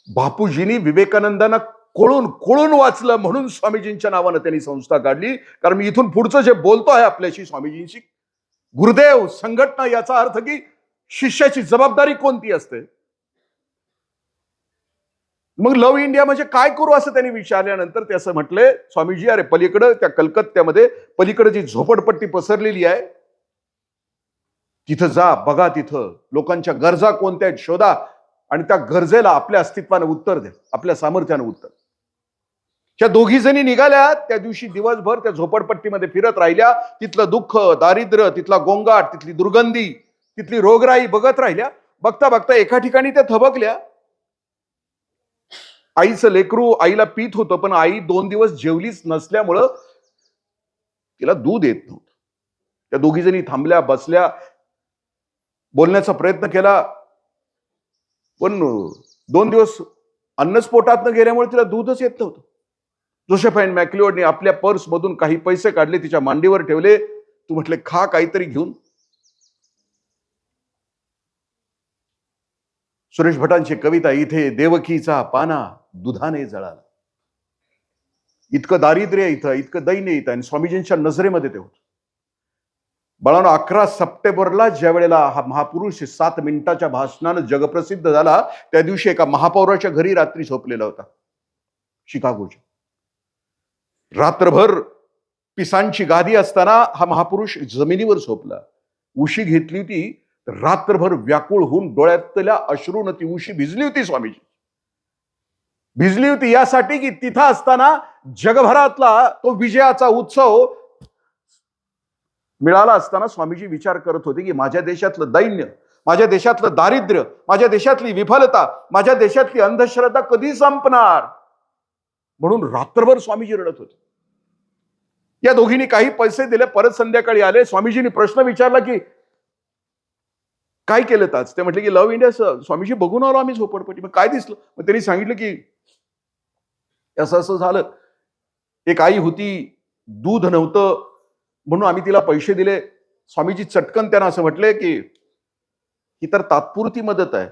बापूजींनी विवेकानंदांना कोळून कोळून वाचलं म्हणून स्वामीजींच्या नावानं त्यांनी संस्था काढली. कारण मी इथून पुढचं जे बोलतो आहे आपल्याशी स्वामीजींशी, गुरुदेव संघटना, याचा अर्थ की शिष्याची जबाबदारी कोणती असते. मग लव्ह इंडिया म्हणजे काय करू असं त्यांनी विचारल्यानंतर ते असं म्हटले, स्वामीजी अरे पलीकडं त्या कलकत्त्यामध्ये पलीकडे जी झोपडपट्टी पसरलेली आहे तिथं जा, बघा तिथं लोकांच्या गरजा कोणत्या आहेत शोधा आणि त्या गरजेला आपल्या अस्तित्वानं उत्तर द्या, आपल्या सामर्थ्यानं उत्तर. त्या दोघी जणी निघाल्या. त्या दिवशी दिवसभर त्या झोपडपट्टीमध्ये फिरत राहिल्या. तिथलं दुःख, दारिद्र्य, तिथला गोंगाट, तिथली दुर्गंधी, तिथली रोगराई बघत राहिल्या. बघता बघता एका ठिकाणी त्या थबकल्या. आईचं लेकरू आईला पीत होतं, पण आई 2 दिवस जेवलीच नसल्यामुळं तिला दूध येत नव्हतं. त्या दोघी जणी थांबल्या, बसल्या, बोलण्याचा प्रयत्न केला, पण 2 दिवस अन्नच पोटात न गेल्यामुळे तिला दूधच येत नव्हतं. जोसेफाईन मॅक्लिओडने आपल्या पर्स मधून काही पैसे काढले, तिच्या मांडीवर ठेवले. तू म्हटले खा काहीतरी घेऊन. सुरेश भटांची कविता, इथे देवकीचा पाना दुधाने जळाला. इतकं दारिद्र्य इथं, इतकं दैन्य इथं, आणि स्वामीजींच्या नजरेमध्ये ते होतं. बाळांनो, 11 सप्टेंबरला ज्या वेळेला हा महापुरुष 7 मिनिटाच्या भाषणानं जगप्रसिद्ध झाला, त्या दिवशी एका महापौराच्या घरी रात्री झोपलेला होता शिकागोच्या. रात्रभर पिसांची गादी असताना हा महापुरुष जमिनीवर झोपला. उशी घेतली होती, रात्रभर व्याकुळ होऊन डोळ्यातल्या अश्रूनं ती उशी भिजली होती. स्वामीजी भिजली होती यासाठी की तिथं असताना जगभरातला तो विजयाचा उत्सव मिळाला असताना स्वामीजी विचार करत होते की माझ्या देशातलं दैन्य, माझ्या देशातलं दारिद्र्य, माझ्या देशातली विफलता, माझ्या देशातली अंधश्रद्धा कधी संपणार, म्हणून रात्रभर स्वामीजी रडत होते. या दोघींनी काही पैसे दिले, परत संध्याकाळी आले. स्वामीजींनी प्रश्न विचारला की काय केलं आज? ते म्हटले की लव्ह इंडिया स्वामीजी बघून आलो आम्ही झोपडपट्टी. मग काय दिसलं? मग त्यांनी सांगितलं की असं असं झालं. एक आई होती, दूध नव्हतं म्हणून आम्ही तिला पैसे दिले. स्वामीजी चटकन त्यांना असं म्हटले की ही तर तात्पुरती मदत आहे.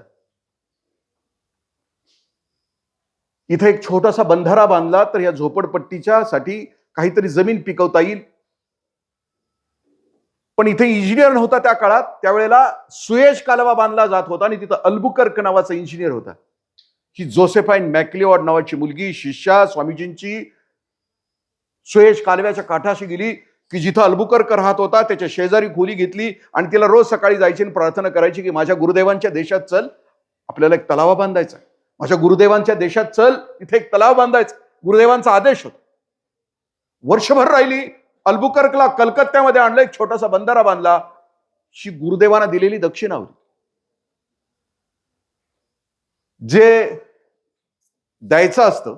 इथे एक छोटासा बंधारा बांधला तर या झोपडपट्टीच्या साठी काहीतरी जमीन पिकवता येईल. पण इथे इंजिनियर नव्हता त्या काळात. त्यावेळेला सुएज कालवा बांधला जात होता आणि तिथं अल्बुकर्क नावाचा इंजिनियर होता. ही जोसेफाईन मॅक्लिओड नावाची मुलगी शिष्या स्वामीजींची सुएज कालव्याच्या काठाशी गेली की जिथं अल्बुकर्क राहत होता त्याच्या शेजारी खोली घेतली आणि तिला रोज सकाळी जायची आणि प्रार्थना करायची की माझ्या गुरुदेवांच्या देशात चल, आपल्याला एक तलावा बांधायचा, माझ्या गुरुदेवांच्या देशात चल, इथे एक तलाव बांधायचा, गुरुदेवांचा आदेश होता. वर्षभर राहिली. अल्बुकर्कला कलकत्त्यामध्ये आणलं, एक छोटासा बंधारा बांधला. गुरुदेवांना दिलेली दक्षिणा होती. जे द्यायचं असतं,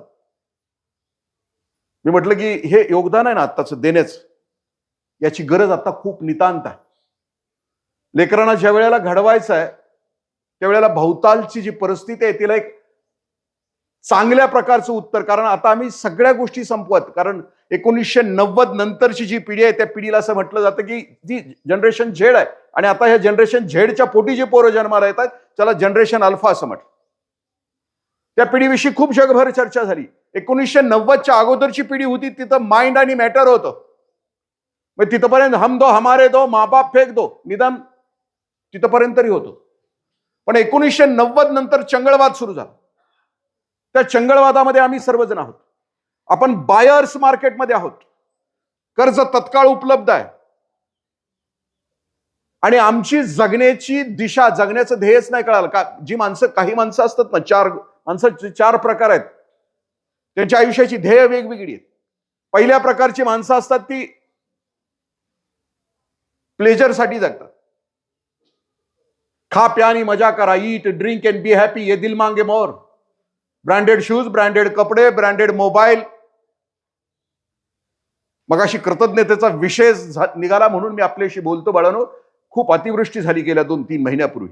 मी म्हटलं की हे योगदान आहे ना आत्ताचं देण्याचं, याची गरज आता खूप नितांत आहे. लेकरांना ज्या वेळेला घडवायचं आहे त्यावेळेला भोवतालची जी परिस्थिती आहे तिला एक चांगल्या प्रकारचं उत्तर, कारण आता आम्ही सगळ्या गोष्टी संपवत, कारण 1990 नंतरची जी पिढी आहे त्या पिढीला असं म्हटलं जातं की जी जनरेशन झेड आहे, आणि आता ह्या जनरेशन झेडच्या पोटी जी पोरं जन्माला येतात त्याला जनरेशन अल्फा असं म्हटलं. त्या पिढीविषयी खूप जगभर चर्चा झाली. 1990च्या अगोदरची पिढी होती, तिथं माइंड आणि मॅटर होतं. मग तिथपर्यंत हम दो हमारे दो माँ बाप फेक दो, निदान तिथपर्यंत तरी होतं. पण 1990 नंतर चंगळवाद सुरू झाला. त्या चंगळवादामध्ये आम्ही सर्वजण आहोत. आपण बायर्स मार्केटमध्ये आहोत. कर्ज तत्काळ उपलब्ध आहे आणि आमची जगण्याची दिशा, जगण्याचं ध्येयच नाही कळालं का. जी माणसं, काही माणसं असतात ना, माणसाचे 4 प्रकार आहेत, त्यांच्या आयुष्याची ध्येय वेगवेगळी आहेत. पहिल्या प्रकारची माणसं असतात ती प्लेजरसाठी जगतात. खा प्या आणि मजा करा, eat drink and be happy, ये दिल मांगे मोर. ब्रँडेड शूज, ब्रँडेड कपडे, ब्रँडेड मोबाईल. मग अशी कृतज्ञतेचा विषय निघाला म्हणून मी आपल्याशी बोलतो. बाळांनो, खूप अतिवृष्टी झाली गेल्या 2-3 महिन्यापूर्वी.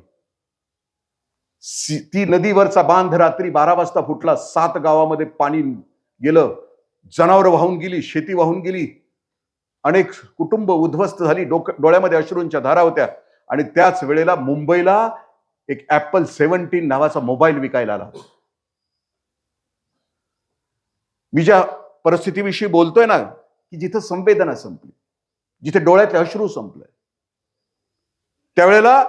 ती नदीवरचा बांध रात्री 12 वाजता फुटला. 7 गावामध्ये पाणी गेलं. जनावरं वाहून गेली, शेती वाहून गेली. अनेक कुटुंब उद्ध्वस्त झाली. डोळ्यामध्ये अश्रूंच्या धारा होत्या. आणि त्याच वेळेला मुंबईला एक ऍपल 17 नावाचा मोबाईल विकायला आला. मी ज्या परिस्थितीविषयी बोलतोय ना, की जिथं संवेदना संपली, जिथे डोळ्यातले अश्रू संपले, त्यावेळेला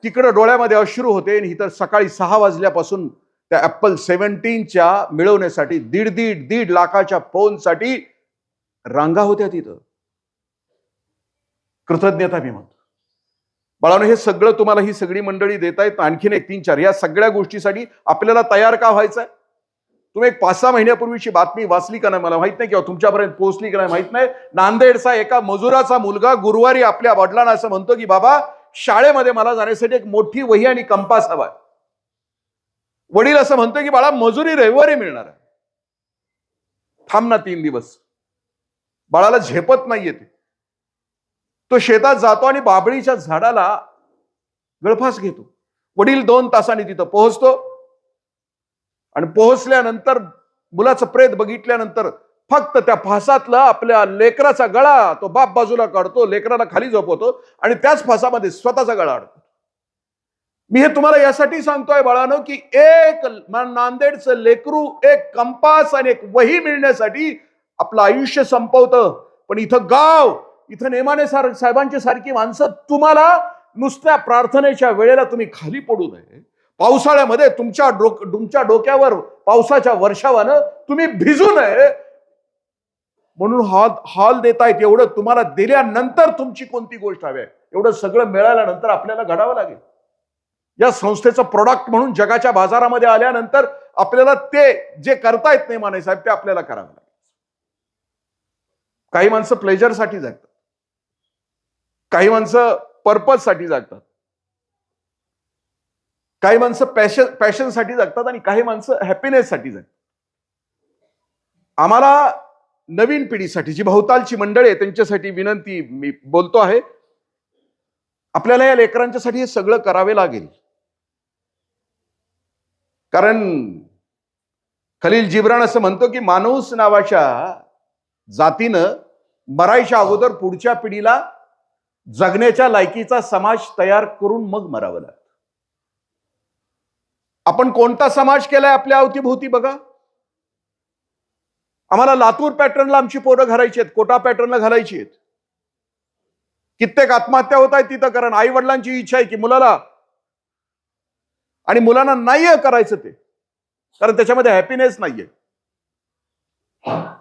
तिकडं डोळ्यामध्ये अश्रू होते आणि इथं सकाळी 6 वाजल्यापासून त्या ऍपल 17च्या मिळवण्यासाठी 1.5 लाखाच्या फोनसाठी रांगा होत्या तिथं. कृतज्ञता मी म्हणतो. बाळांनो, हे सगळं तुम्हाला ही सगळी मंडळी देतायत. आणखीन एक 3-4 या सगळ्या गोष्टीसाठी आपल्याला तयार का व्हायचंय? तुम्ही एक 5-6 महिन्यापूर्वीची बातमी वाचली का नाही मला माहित नाही, किंवा तुमच्यापर्यंत पोहोचली का नाही माहित नाही. नांदेडचा एका मजुराचा मुलगा गुरुवारी आपल्या वडिलांना असं म्हणतो की बाबा, शाळेमध्ये मला जाण्यासाठी एक मोठी वही आणि कंपास हवाय. वडील असं म्हणतो की बाळा, मजुरी रविवारी मिळणार आहे, थांब ना 3 दिवस. बाळाला झेपत नाहीये ते. तो शेतात जातो आणि बाबळीच्या झाडाला गळफास घेतो. वडील 2 तासांनी तिथं पोहोचतो आणि पोहोचल्यानंतर मुलाचं प्रेत बघितल्यानंतर फक्त त्या फासातला आपल्या लेकराचा गळा तो बाप बाजूला काढतो, लेकराला खाली झोपवतो आणि त्याच फासामध्ये स्वतःचा गळा अडकतो. मी हे तुम्हाला यासाठी सांगतोय बाळांनो, की एक नांदेडचं लेकरू एक कंपास आणि एक वही मिळण्यासाठी आपलं आयुष्य संपवतं. पण इथं गाव, इथं नेमाने साहेबांची सारखी माणसं तुम्हाला नुसत्या प्रार्थनेच्या वेळेला तुम्ही खाली पडू नये, पावसाळ्यामध्ये तुमच्या डोक्यावर पावसाच्या वर्षावानं तुम्ही भिजू नये म्हणून हॉल देतायत. एवढं तुम्हाला दिल्यानंतर तुमची कोणती गोष्ट हवी आहे, एवढं सगळं मिळाल्यानंतर आपल्याला घडावं लागेल. या संस्थेचं प्रोडक्ट म्हणून जगाच्या बाजारामध्ये आल्यानंतर आपल्याला ते जे करता येत नाही माने साहेब, ते आपल्याला करावं लागेल. काही माणसं प्लेजरसाठी जगतात, काही माणसं पर्पजसाठी जगतात, काही माणसं पॅशनसाठी जगतात आणि काही माणसं हॅपीनेससाठी जगतात. आम्हाला नवीन पिढीसाठी, जी भोवतालची मंडळी आहे त्यांच्यासाठी विनंती मी बोलतो आहे, आपल्याला या लेकरांच्यासाठी हे सगळं करावे लागेल. कारण खलील जिब्रान असं म्हणतो की माणूस नावाच्या जातीनं मरायच्या अगोदर पुढच्या पिढीला जगण्याच्या लायकीचा समाज तयार करून मग मरावं लागतं. आपण कोणता समाज केलाय आपल्या अवतीभोवती बघा. आम्हाला लातूर पॅटर्नला आमची पोरं घालायची आहेत, कोटा पॅटर्नला घालायची आहेत. कित्येक आत्महत्या होत आहेत तिथं, कारण आई वडिलांची इच्छा आहे की मुलाला, आणि मुलांना नाहीये करायचं ते, कारण त्याच्यामध्ये हॅपीनेस नाहीये.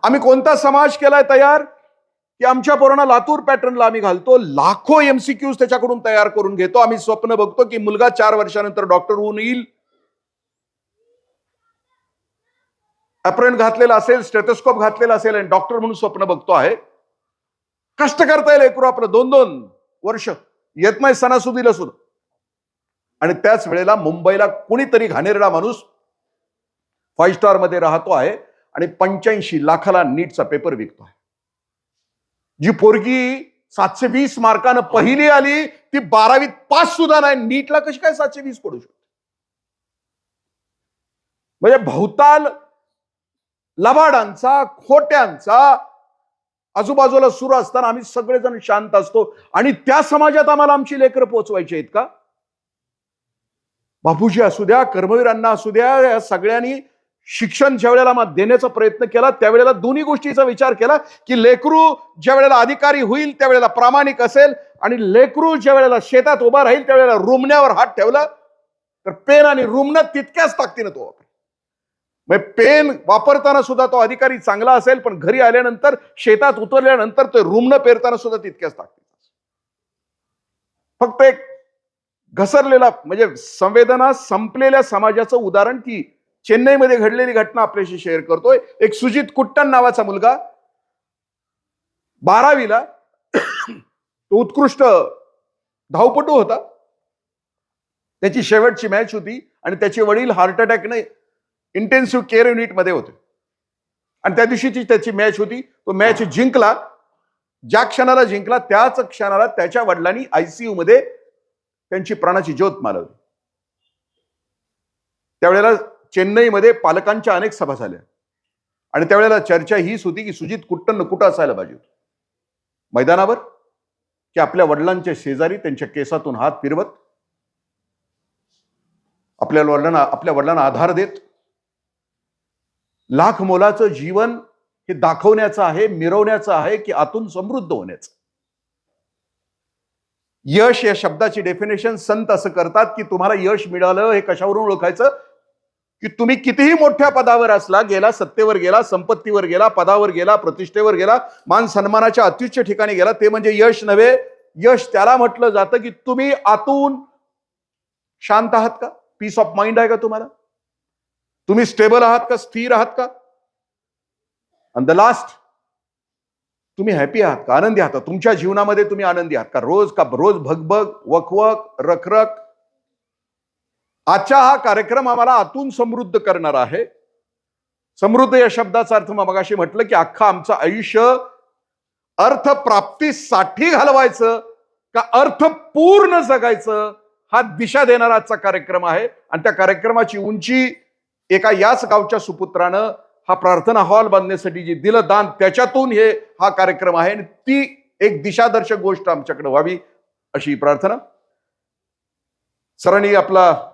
आम्ही कोणता समाज केलाय तयार की आमच्या पोरांना लातूर पॅटर्नला आम्ही घालतो, लाखो MCQs त्याच्याकडून तयार करून घेतो. आम्ही स्वप्न बघतो की मुलगा 4 वर्षानंतर डॉक्टर होऊन येईल, ॲप्रन घातलेला असेल, स्टेथोस्कोप घातलेला असेल आणि डॉक्टर म्हणून स्वप्न बघतो आहे, कष्ट करता येईल लेकरू आपलं 2-2 वर्ष येत नाही सणासुदीला सुद्धा. आणि त्याच वेळेला मुंबईला कुणीतरी घाणेरडा माणूस 5 स्टार मध्ये राहतो आहे आणि 85 लाखाला नीटचा पेपर विकतो आहे. जी पोरगी 720 मार्कानं पहिली आली ती 12वीत पास सुद्धा नाही, नीटला कशी काय 720 पडू शकते? म्हणजे भवताल लबाडांचा, खोट्यांचा आजूबाजूला सुरू असताना आम्ही सगळेजण शांत असतो आणि त्या समाजात आम्हाला आमची लेकरं पोहोचवायची आहेत का? बापूजी असू द्या, कर्मवीर अण्णा असू द्या, या सगळ्यांनी शिक्षण ज्या वेळेला देण्याचा प्रयत्न केला त्यावेळेला दोन्ही गोष्टीचा विचार केला की लेकरू ज्या वेळेला अधिकारी होईल त्यावेळेला प्रामाणिक असेल आणि लेकरू ज्या वेळेला शेतात उभा राहील त्यावेळेला रुमण्यावर हात ठेवला तर पेन आणि रुमणं तितक्याच ताकदीनं तो वापर. पेन वापरताना सुद्धा तो अधिकारी चांगला असेल पण घरी आल्यानंतर शेतात उतरल्यानंतर ते रुमणं पेरताना सुद्धा तितक्याच ताकदीनं. फक्त एक घसरलेला म्हणजे संवेदना संपलेल्या समाजाचं उदाहरण की चेन्नईमध्ये घडलेली घटना आपल्याशी शेअर करतोय. एक सुजित कुट्टन नावाचा मुलगा 12वीला तो उत्कृष्ट धावपटू होता. त्याची शेवटची मॅच होती आणि त्याचे वडील हार्ट अटॅकने इंटेन्सिव्ह केअर युनिट मध्ये होते आणि त्या दिवशीची त्याची मॅच होती. तो मॅच जिंकला. ज्या क्षणाला जिंकला त्याच क्षणाला त्याच्या वडिलांनी आयसीयू मध्ये त्यांची प्राणाची ज्योत मालवली. त्यावेळेला चेन्नईमध्ये पालकांच्या अनेक सभा झाल्या आणि त्यावेळेला चर्चा हीच होती की सुजित कुट्टन कुठं असायला पाहिजे होतं, मैदानावर की आपल्या वडिलांच्या शेजारी त्यांच्या केसातून हात फिरवत आपल्या वडिलांना आधार देत. लाख मोलाचं जीवन हे दाखवण्याचं आहे, मिरवण्याचं आहे की आतून समृद्ध होण्याचं. यश या शब्दाची डेफिनेशन संत असं करतात की तुम्हाला यश मिळालं हे कशावरून ओळखायचं की तुम्ही कितीही मोठ्या पदावर असला, गेला, सत्तेवर गेला, संपत्तीवर गेला, पदावर गेला, प्रतिष्ठेवर गेला, मान सन्मानाच्या अत्युच्च ठिकाणी गेला, ते म्हणजे यश नव्हे. यश त्याला म्हटलं जातं की तुम्ही आतून शांत आहात का? पीस ऑफ माइंड आहे का तुम्हाला? तुम्ही स्टेबल आहात का? स्थिर आहात का? आणि द लास्ट, तुम्ही हॅपी आहात का? आनंदी आहात का? तुमच्या जीवनामध्ये तुम्ही आनंदी आहात का? रोज भगभग, वकवक, रखरख. आजचा हा कार्यक्रम आम्हाला आतून समृद्ध करणार आहे. समृद्ध या शब्दाचा अर्थ मग मगाशी म्हटलं की अख्खा आमचं आयुष्य अर्थप्राप्तीसाठी घालवायचं का अर्थपूर्ण जगायचं हा दिशा देणारा आजचा कार्यक्रम आहे. आणि त्या कार्यक्रमाची उंची एका याच गावच्या सुपुत्रानं हा प्रार्थना हॉल बांधण्यासाठी जे दिलं दान त्याच्यातून हा कार्यक्रम आहे आणि ती एक दिशादर्शक गोष्ट आमच्याकडे व्हावी अशी प्रार्थना. सरांनी आपला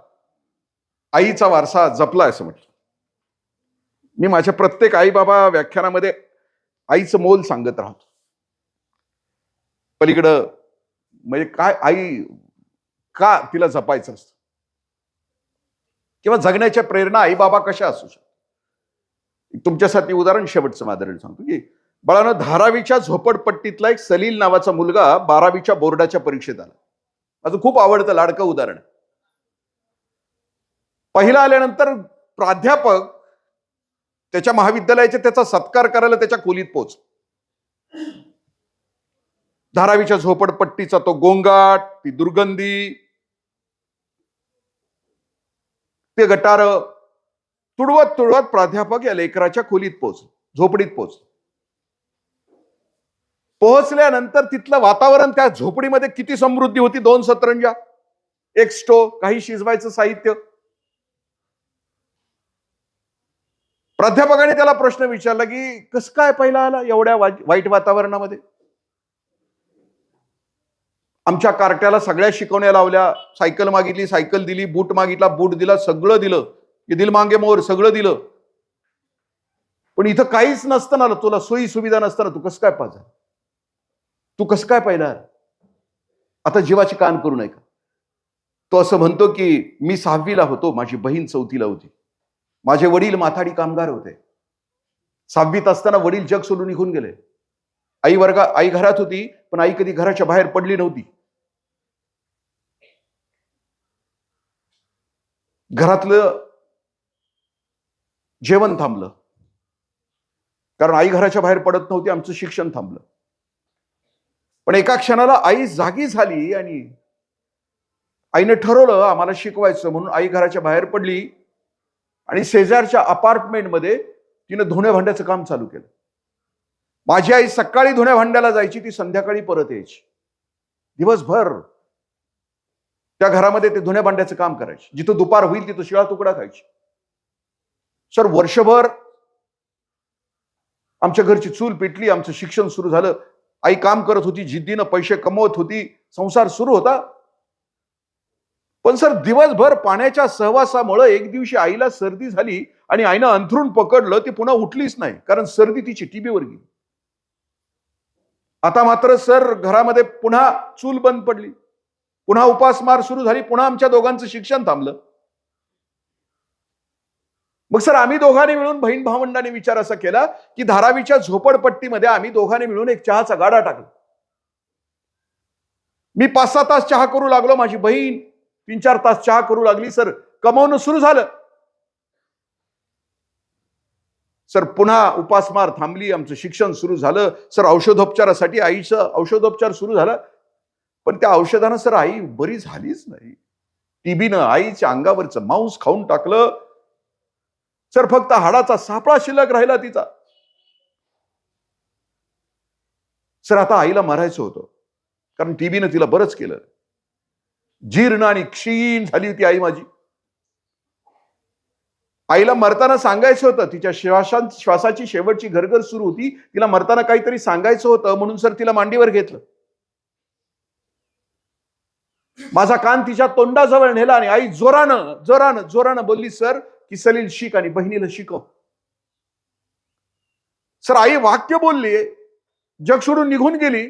आईचा वारसा जपला असं म्हटलं. मी माझ्या प्रत्येक आई बाबा व्याख्यानामध्ये आईचं मोल सांगत राहतो. पलीकडं म्हणजे काय आई का तिला जपायचं असतं किंवा जगण्याच्या प्रेरणा आई बाबा कशा असू शकतात. तुमच्यासाठी उदाहरण शेवटचं उदाहरण सांगतो की बाळानं धारावीच्या झोपडपट्टीतला एक सलील नावाचा मुलगा 12वीच्या बोर्डाच्या परीक्षेत आला. माझं खूप आवडतं लाडकं उदाहरण. पहिला आल्यानंतर प्राध्यापक त्याच्या महाविद्यालयाचे त्याचा सत्कार करायला त्याच्या खोलीत पोहोच. धारावीच्या झोपडपट्टीचा तो गोंगाट, ती दुर्गंधी, ते गटार तुडवत तुडवत प्राध्यापक या लेकराच्या खोलीत झोपडीत पोहोचल्यानंतर तिथलं वातावरण, त्या झोपडीमध्ये किती समृद्धी होती. 2 सतरंजा, एक स्टोव, काही शिजवायचं साहित्य. प्राध्यापकाने त्याला प्रश्न विचारला की कसं काय पहिला आला एवढ्या वाईट वातावरणामध्ये? आमच्या कार्ट्याला सगळ्या शिकवण्या लावल्या, सायकल मागितली सायकल दिली, बूट मागितला बूट दिला, सगळं दिलं, दिल मागे मोर सगळं दिलं, पण इथं काहीच नसताना, तुला सोयी सुविधा नसताना तू कसं काय पाहिजे? तू कसं काय पाहिला? आता जीवाची कान करू नये का? तो असं म्हणतो की मी 6वीला होतो, माझी बहीण 4थीला होती, माझे वडील माथाडी कामगार होते. 6वीत असताना वडील जग सोडून निघून गेले. आई घरात होती पण आई कधी घराच्या बाहेर पडली नव्हती. घरातलं जेवण थांबलं, कारण आई घराच्या बाहेर पडत नव्हती, आमचं शिक्षण थांबलं. पण एका क्षणाला आई जागी झाली आणि आईनं ठरवलं आम्हाला शिकवायचं म्हणून आई घराच्या बाहेर पडली आणि शेजारच्या अपार्टमेंटमध्ये तिनं धुण्या भांड्याचं काम चालू केलं. माझी आई सकाळी धुण्या भांड्याला जायची, ती संध्याकाळी परत यायची. दिवसभर त्या घरामध्ये ते धुण्या भांड्याचं काम करायचे. जिथं दुपार होईल तिथं शिळा तुकडा खायची. सर वर्षभर आमच्या घरची चूल पेटली, आमचं शिक्षण सुरू झालं. आई काम करत होती, जिद्दीनं पैसे कमवत होती, संसार सुरू होता. पण सर दिवसभर पाण्याच्या सहवासामुळे एक दिवशी आईला सर्दी झाली आणि आईनं अंथरूण पकडलं, ती पुन्हा उठलीच नाही, कारण सर्दी तिची टीबीवर गेली. आता मात्र सर घरामध्ये पुन्हा चूल बंद पडली, पुन्हा उपासमार सुरू झाली, पुन्हा आमच्या दोघांचं शिक्षण थांबलं. मग सर आम्ही दोघांनी मिळून बहीण भावंडांनी विचार असा केला की धारावीच्या झोपडपट्टीमध्ये आम्ही दोघांनी मिळून एक चहाचा गाडा टाकला. मी 5-6 तास चहा करू लागलो, माझी बहीण 3-4 तास चहा करू लागली. सर कमवणं सुरू झालं. सर पुन्हा उपासमार थांबली, आमचं शिक्षण सुरू झालं. सर औषधोपचारासाठी आईचं औषधोपचार सुरू झाला. पण त्या औषधानं सर आई बरी झालीच नाही. टीबीनं आईच्या अंगावरचं मांस खाऊन टाकलं. सर फक्त हाडाचा सापळा शिल्लक राहिला तिचा. सर आता आईला मरायचं होतं, कारण टीबीनं तिला बरंच केलं. जीर्ण आणि क्षीण झाली होती आई माझी. आईला मरताना सांगायचं होतं, तिच्या श्वासाची शेवटची घरघर सुरू होती, तिला मरताना काहीतरी सांगायचं होतं, म्हणून सर तिला मांडीवर घेतलं. माझा कान तिच्या तोंडाजवळ नेला आणि आई जोरानं जोरानं जोरानं बोलली, सर की सलील शिक आणि बहिणीला शिकव. सर आई वाक्य बोलली, जग सोडून निघून गेली.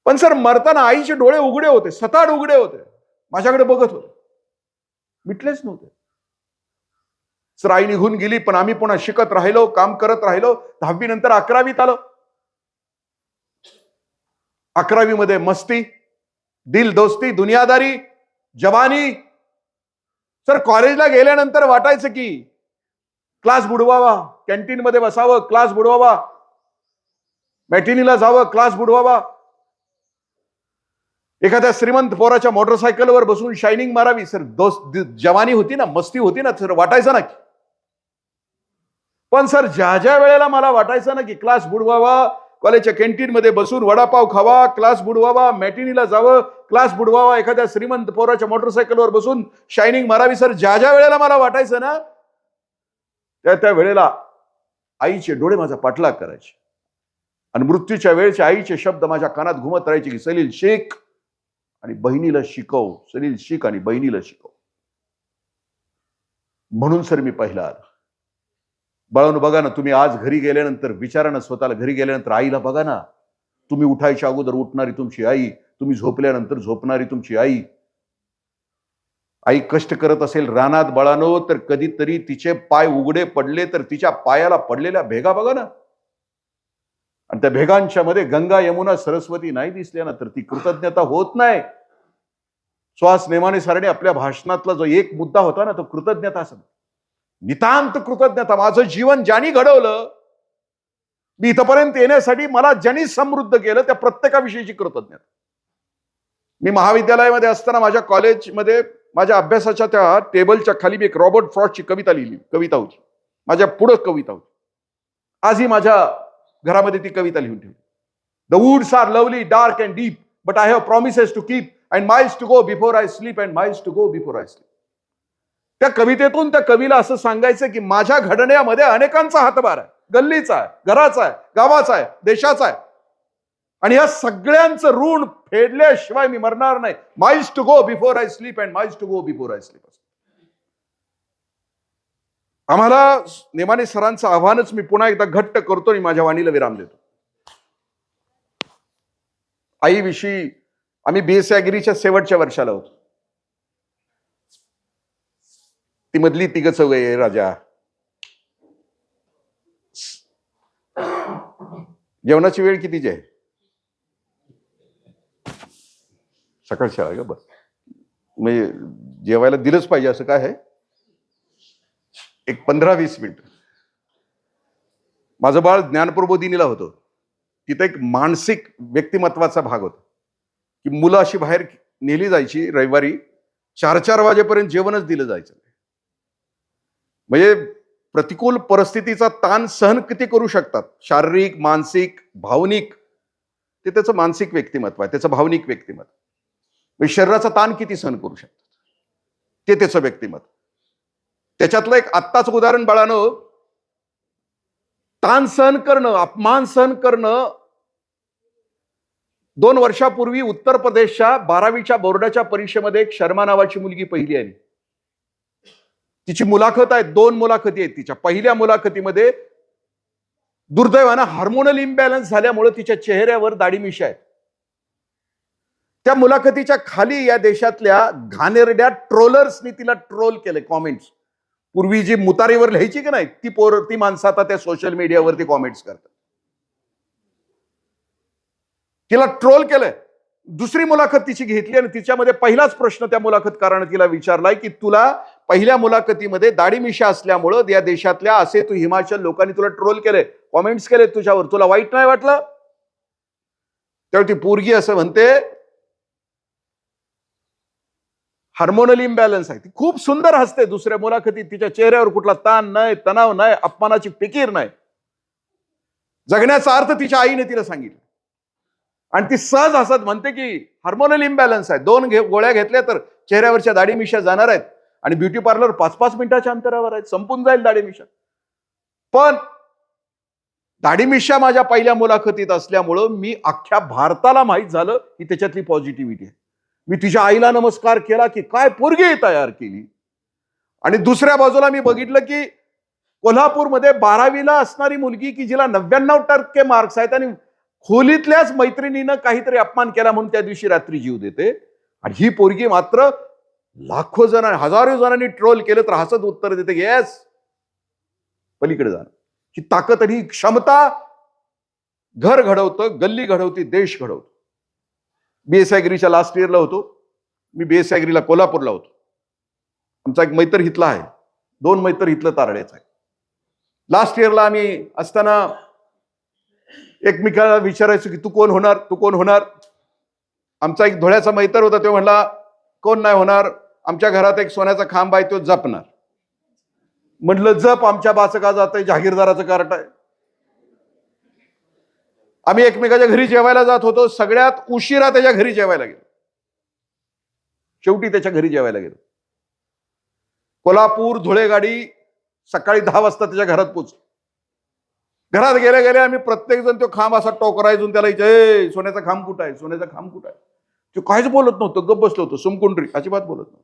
पण सर मरताना आईचे डोळे उघडे होते, सताड उघडे होते, माझ्याकडे बघत होते, मिटलेच नव्हते. सर आई निघून गेली, पण आम्ही पुन्हा शिकत राहिलो, काम करत राहिलो. 10वी नंतर 11वीत आलो. 11वी मध्ये मस्ती, दिल दोस्ती, दुनियादारी, जवानी. सर कॉलेजला गेल्यानंतर वाटायचं की क्लास बुडवावा, कॅन्टीन मध्ये बसावं, क्लास बुडवावा, मॅटिनीला जावं, क्लास बुडवावा, एखाद्या श्रीमंत पोराच्या मोटरसायकलवर बसून शायनिंग मारावी. सर जवानी होती ना, मस्ती होती ना, सर वाटायचं ना. पण सर ज्या वेळेला मला वाटायचं ना की क्लास बुडवावा, कॉलेजच्या कॅन्टीन मध्ये बसून वडापाव खावा, क्लास बुडवावा, मॅटिनीला जावं, क्लास बुडवावा, एखाद्या श्रीमंत पोराच्या मोटरसायकलवर बसून शायनिंग मारावी. सर ज्या वेळेला मला वाटायचं ना, त्या वेळेला आईचे डोळे माझा पाठलाग करायचे आणि मृत्यूच्या वेळेचे आईचे शब्द माझ्या कानात घुमत राहायचे की सलील शिक आणि बहिणीला शिकव, सलील शिक आणि बहिणीला शिकव. म्हणून सर मी पहिला आलो. बाळांनो बघा ना, तुम्ही आज घरी गेल्यानंतर विचारा ना स्वतःला, घरी गेल्यानंतर आईला बघा ना. तुम्ही उठायच्या अगोदर उठणारी तुमची आई, तुम्ही झोपल्यानंतर झोपणारी तुमची आई. आई कष्ट करत असेल रानात बाळांनो, तर कधीतरी तिचे पाय उघडे पडले तर तिच्या पायाला पडलेल्या भेगा बघा ना, आणि त्या भेगांच्या मध्ये गंगा, यमुना, सरस्वती नाही दिसल्या ना, तर ती कृतज्ञता होत नाही. श्वास नेमाने सारणे आपल्या भाषणातला जो एक मुद्दा होता ना, तो कृतज्ञता. नितांत कृतज्ञता. माझं जीवन ज्यांनी घडवलं, मी इथपर्यंत येण्यासाठी मला ज्यांनी समृद्ध केलं, त्या प्रत्येकाविषयीची कृतज्ञता. मी महाविद्यालयामध्ये असताना माझ्या कॉलेजमध्ये माझ्या अभ्यासाच्या त्या टेबलच्या खाली मी एक रॉबर्ट फ्रॉस्टची कविता लिहिली. कविता होती माझ्या पुढं, कविता होती. आजही माझ्या घरामध्ये ती कविता लिहून ठेवली. The woods are lovely, dark and deep, but I have promises to keep and miles to go before I sleep and miles to go before I sleep. त्या कवितेतून त्या कवीला असं सांगायचं की माझ्या घडण्यामध्ये अनेकांचा हातभार आहे, गल्लीचा आहे, घराचा आहे, गावाचा आहे, देशाचा आहे, आणि या सगळ्यांचं ऋण फेडल्याशिवाय मी मरणार नाही. Miles to go before I sleep and miles to go before I sleep. आम्हाला नेमाने सरांचं आव्हानच मी पुन्हा एकदा घट्ट करतो आणि माझ्या वाणीला विराम देतो. आईविषयी आम्ही बीएससी अॅग्रीच्या शेवटच्या वर्षाला होतो. ती मधली तिघ चौघे राजा. जेवणाची वेळ कितीची आहे? सकाळ शाळा का? बस म्हणजे जेवायला दिलंच पाहिजे असं काय आहे? एक 15-20 मिनिट. माझं बाळ ज्ञानप्रबोधिनीला होतं. तिथे एक मानसिक व्यक्तिमत्वाचा भाग होता की मुलं अशी बाहेर नेली जायची रविवारी, 4-4 वाजेपर्यंत जेवणच दिलं जायचं. म्हणजे प्रतिकूल परिस्थितीचा ताण सहन किती करू शकतात, शारीरिक, मानसिक, भावनिक. ते त्याचं मानसिक व्यक्तिमत्व आहे, त्याचं भावनिक व्यक्तिमत्व. म्हणजे शरीराचा ताण किती सहन करू शकतात, ते त्याचं व्यक्तिमत्व. त्याच्यातलं एक आत्ताच उदाहरण बाळानं, ताण सहन करणं, अपमान सहन करणं. 2 वर्षापूर्वी उत्तर प्रदेशच्या 12वीच्या बोर्डाच्या परीक्षेमध्ये एक शर्मा नावाची मुलगी पहिली आली. तिची मुलाखत आहे, 2 मुलाखती आहेत तिच्या. पहिल्या मुलाखतीमध्ये दुर्दैवानं हार्मोनल इम्बॅलन्स झाल्यामुळे तिच्या चेहऱ्यावर दाढी मिशा आहेत. त्या मुलाखतीच्या खाली या देशातल्या घाणेरड्या ट्रोलर्सनी तिला ट्रोल केले, कॉमेंट्स. पूर्वी जी मुतारीवर लिहायची की नाही, ती माणसं आता त्या सोशल मीडियावरती कॉमेंट्स करतात. तिला ट्रोल केलंय. दुसरी मुलाखत तिची घेतली आणि तिच्यामध्ये पहिलाच प्रश्न त्या मुलाखतकाराने तिला विचारलाय की तुला पहिल्या मुलाखतीमध्ये दाढी मिशा असल्यामुळं या देशातल्या असे तू हिमाचल लोकांनी तुला ट्रोल केले, कॉमेंट्स केले तुझ्यावर, तुला वाईट नाही वाटलं? त्यावेळी ती पोरगी असं म्हणते, हार्मोनल इम्बॅलन्स आहे. ती खूप सुंदर हसते दुसऱ्या मुलाखतीत. तिच्या चेहऱ्यावर कुठला ताण नाही, तणाव नाही, अपमानाची फिकीर नाही. जगण्याचा अर्थ तिच्या आईने तिला सांगितलं. आणि ती सहज हसत म्हणते की हार्मोनल इम्बॅलन्स आहे, 2 गोळ्या घेतल्या तर चेहऱ्यावरच्या दाढी मिशा जाणार आहेत आणि ब्युटी पार्लर 5-5 मिनिटाच्या अंतरावर आहेत, संपून जाईल दाढी मिशा. पण दाढी मिशा माझ्या पहिल्या मुलाखतीत असल्यामुळं मी अख्ख्या भारताला माहीत झालं की त्याच्यातली पॉझिटिव्हिटी आहे. मी तिच्या आईला नमस्कार केला की काय पोरगी तयार केली. आणि दुसऱ्या बाजूला मी बघितलं की कोल्हापूरमध्ये 12वीला असणारी मुलगी की जिला 99% मार्क्स आहेत आणि खोलीतल्याच मैत्रिणीनं काहीतरी अपमान केला म्हणून त्या दिवशी रात्री जीव देते. आणि ही पोरगी मात्र लाखो जणांनी, हजारो जणांनी ट्रोल केलं तर हसत उत्तर देते, येस, पलीकडे जाणं. ही ताकद आणि ही क्षमता घर घडवतं, गल्ली घडवते, देश घडवतो. बीएस ऍग्रीच्या लास्ट इयरला होतो मी. बीएस ऍग्रीला कोल्हापूरला होतो. आमचा एक मैत्र हितला आहे, 2 मैत्र हितलं तारड्याचा आहे. लास्ट इयरला आम्ही असताना एकमेकाला विचारायचो की तू कोण होणार, तू कोण होणार. आमचा एक धुळ्याचा मैत्र होता, तो म्हणला कोण नाही होणार, आमच्या घरात एक सोन्याचा खांब आहे, तो जपणार. म्हटलं जप, आमच्या बाचका जात आहे, जहागीरदाराचं कार्ट आहे. आम्ही एकमेकाच्या घरी जेवायला जात होतो. सगळ्यात उशिरा त्याच्या घरी जेवायला गेलो. शेवटी त्याच्या घरी जेवायला गेलो. कोल्हापूर धुळे गाडी सकाळी 10 वाजता त्याच्या घरात पोहोचली. घरात गेल्या गेल्या आम्ही प्रत्येक जण तो खांब असा टोकरायचून त्याला विचार, सोन्याचा खांब कुठं आहे, सोन्याचा खांब कुठं आहे. तो काहीच बोलत नव्हतं, गप्प बसलो होतो, सुमकुंडरी, अजिबात बोलत नव्हतं.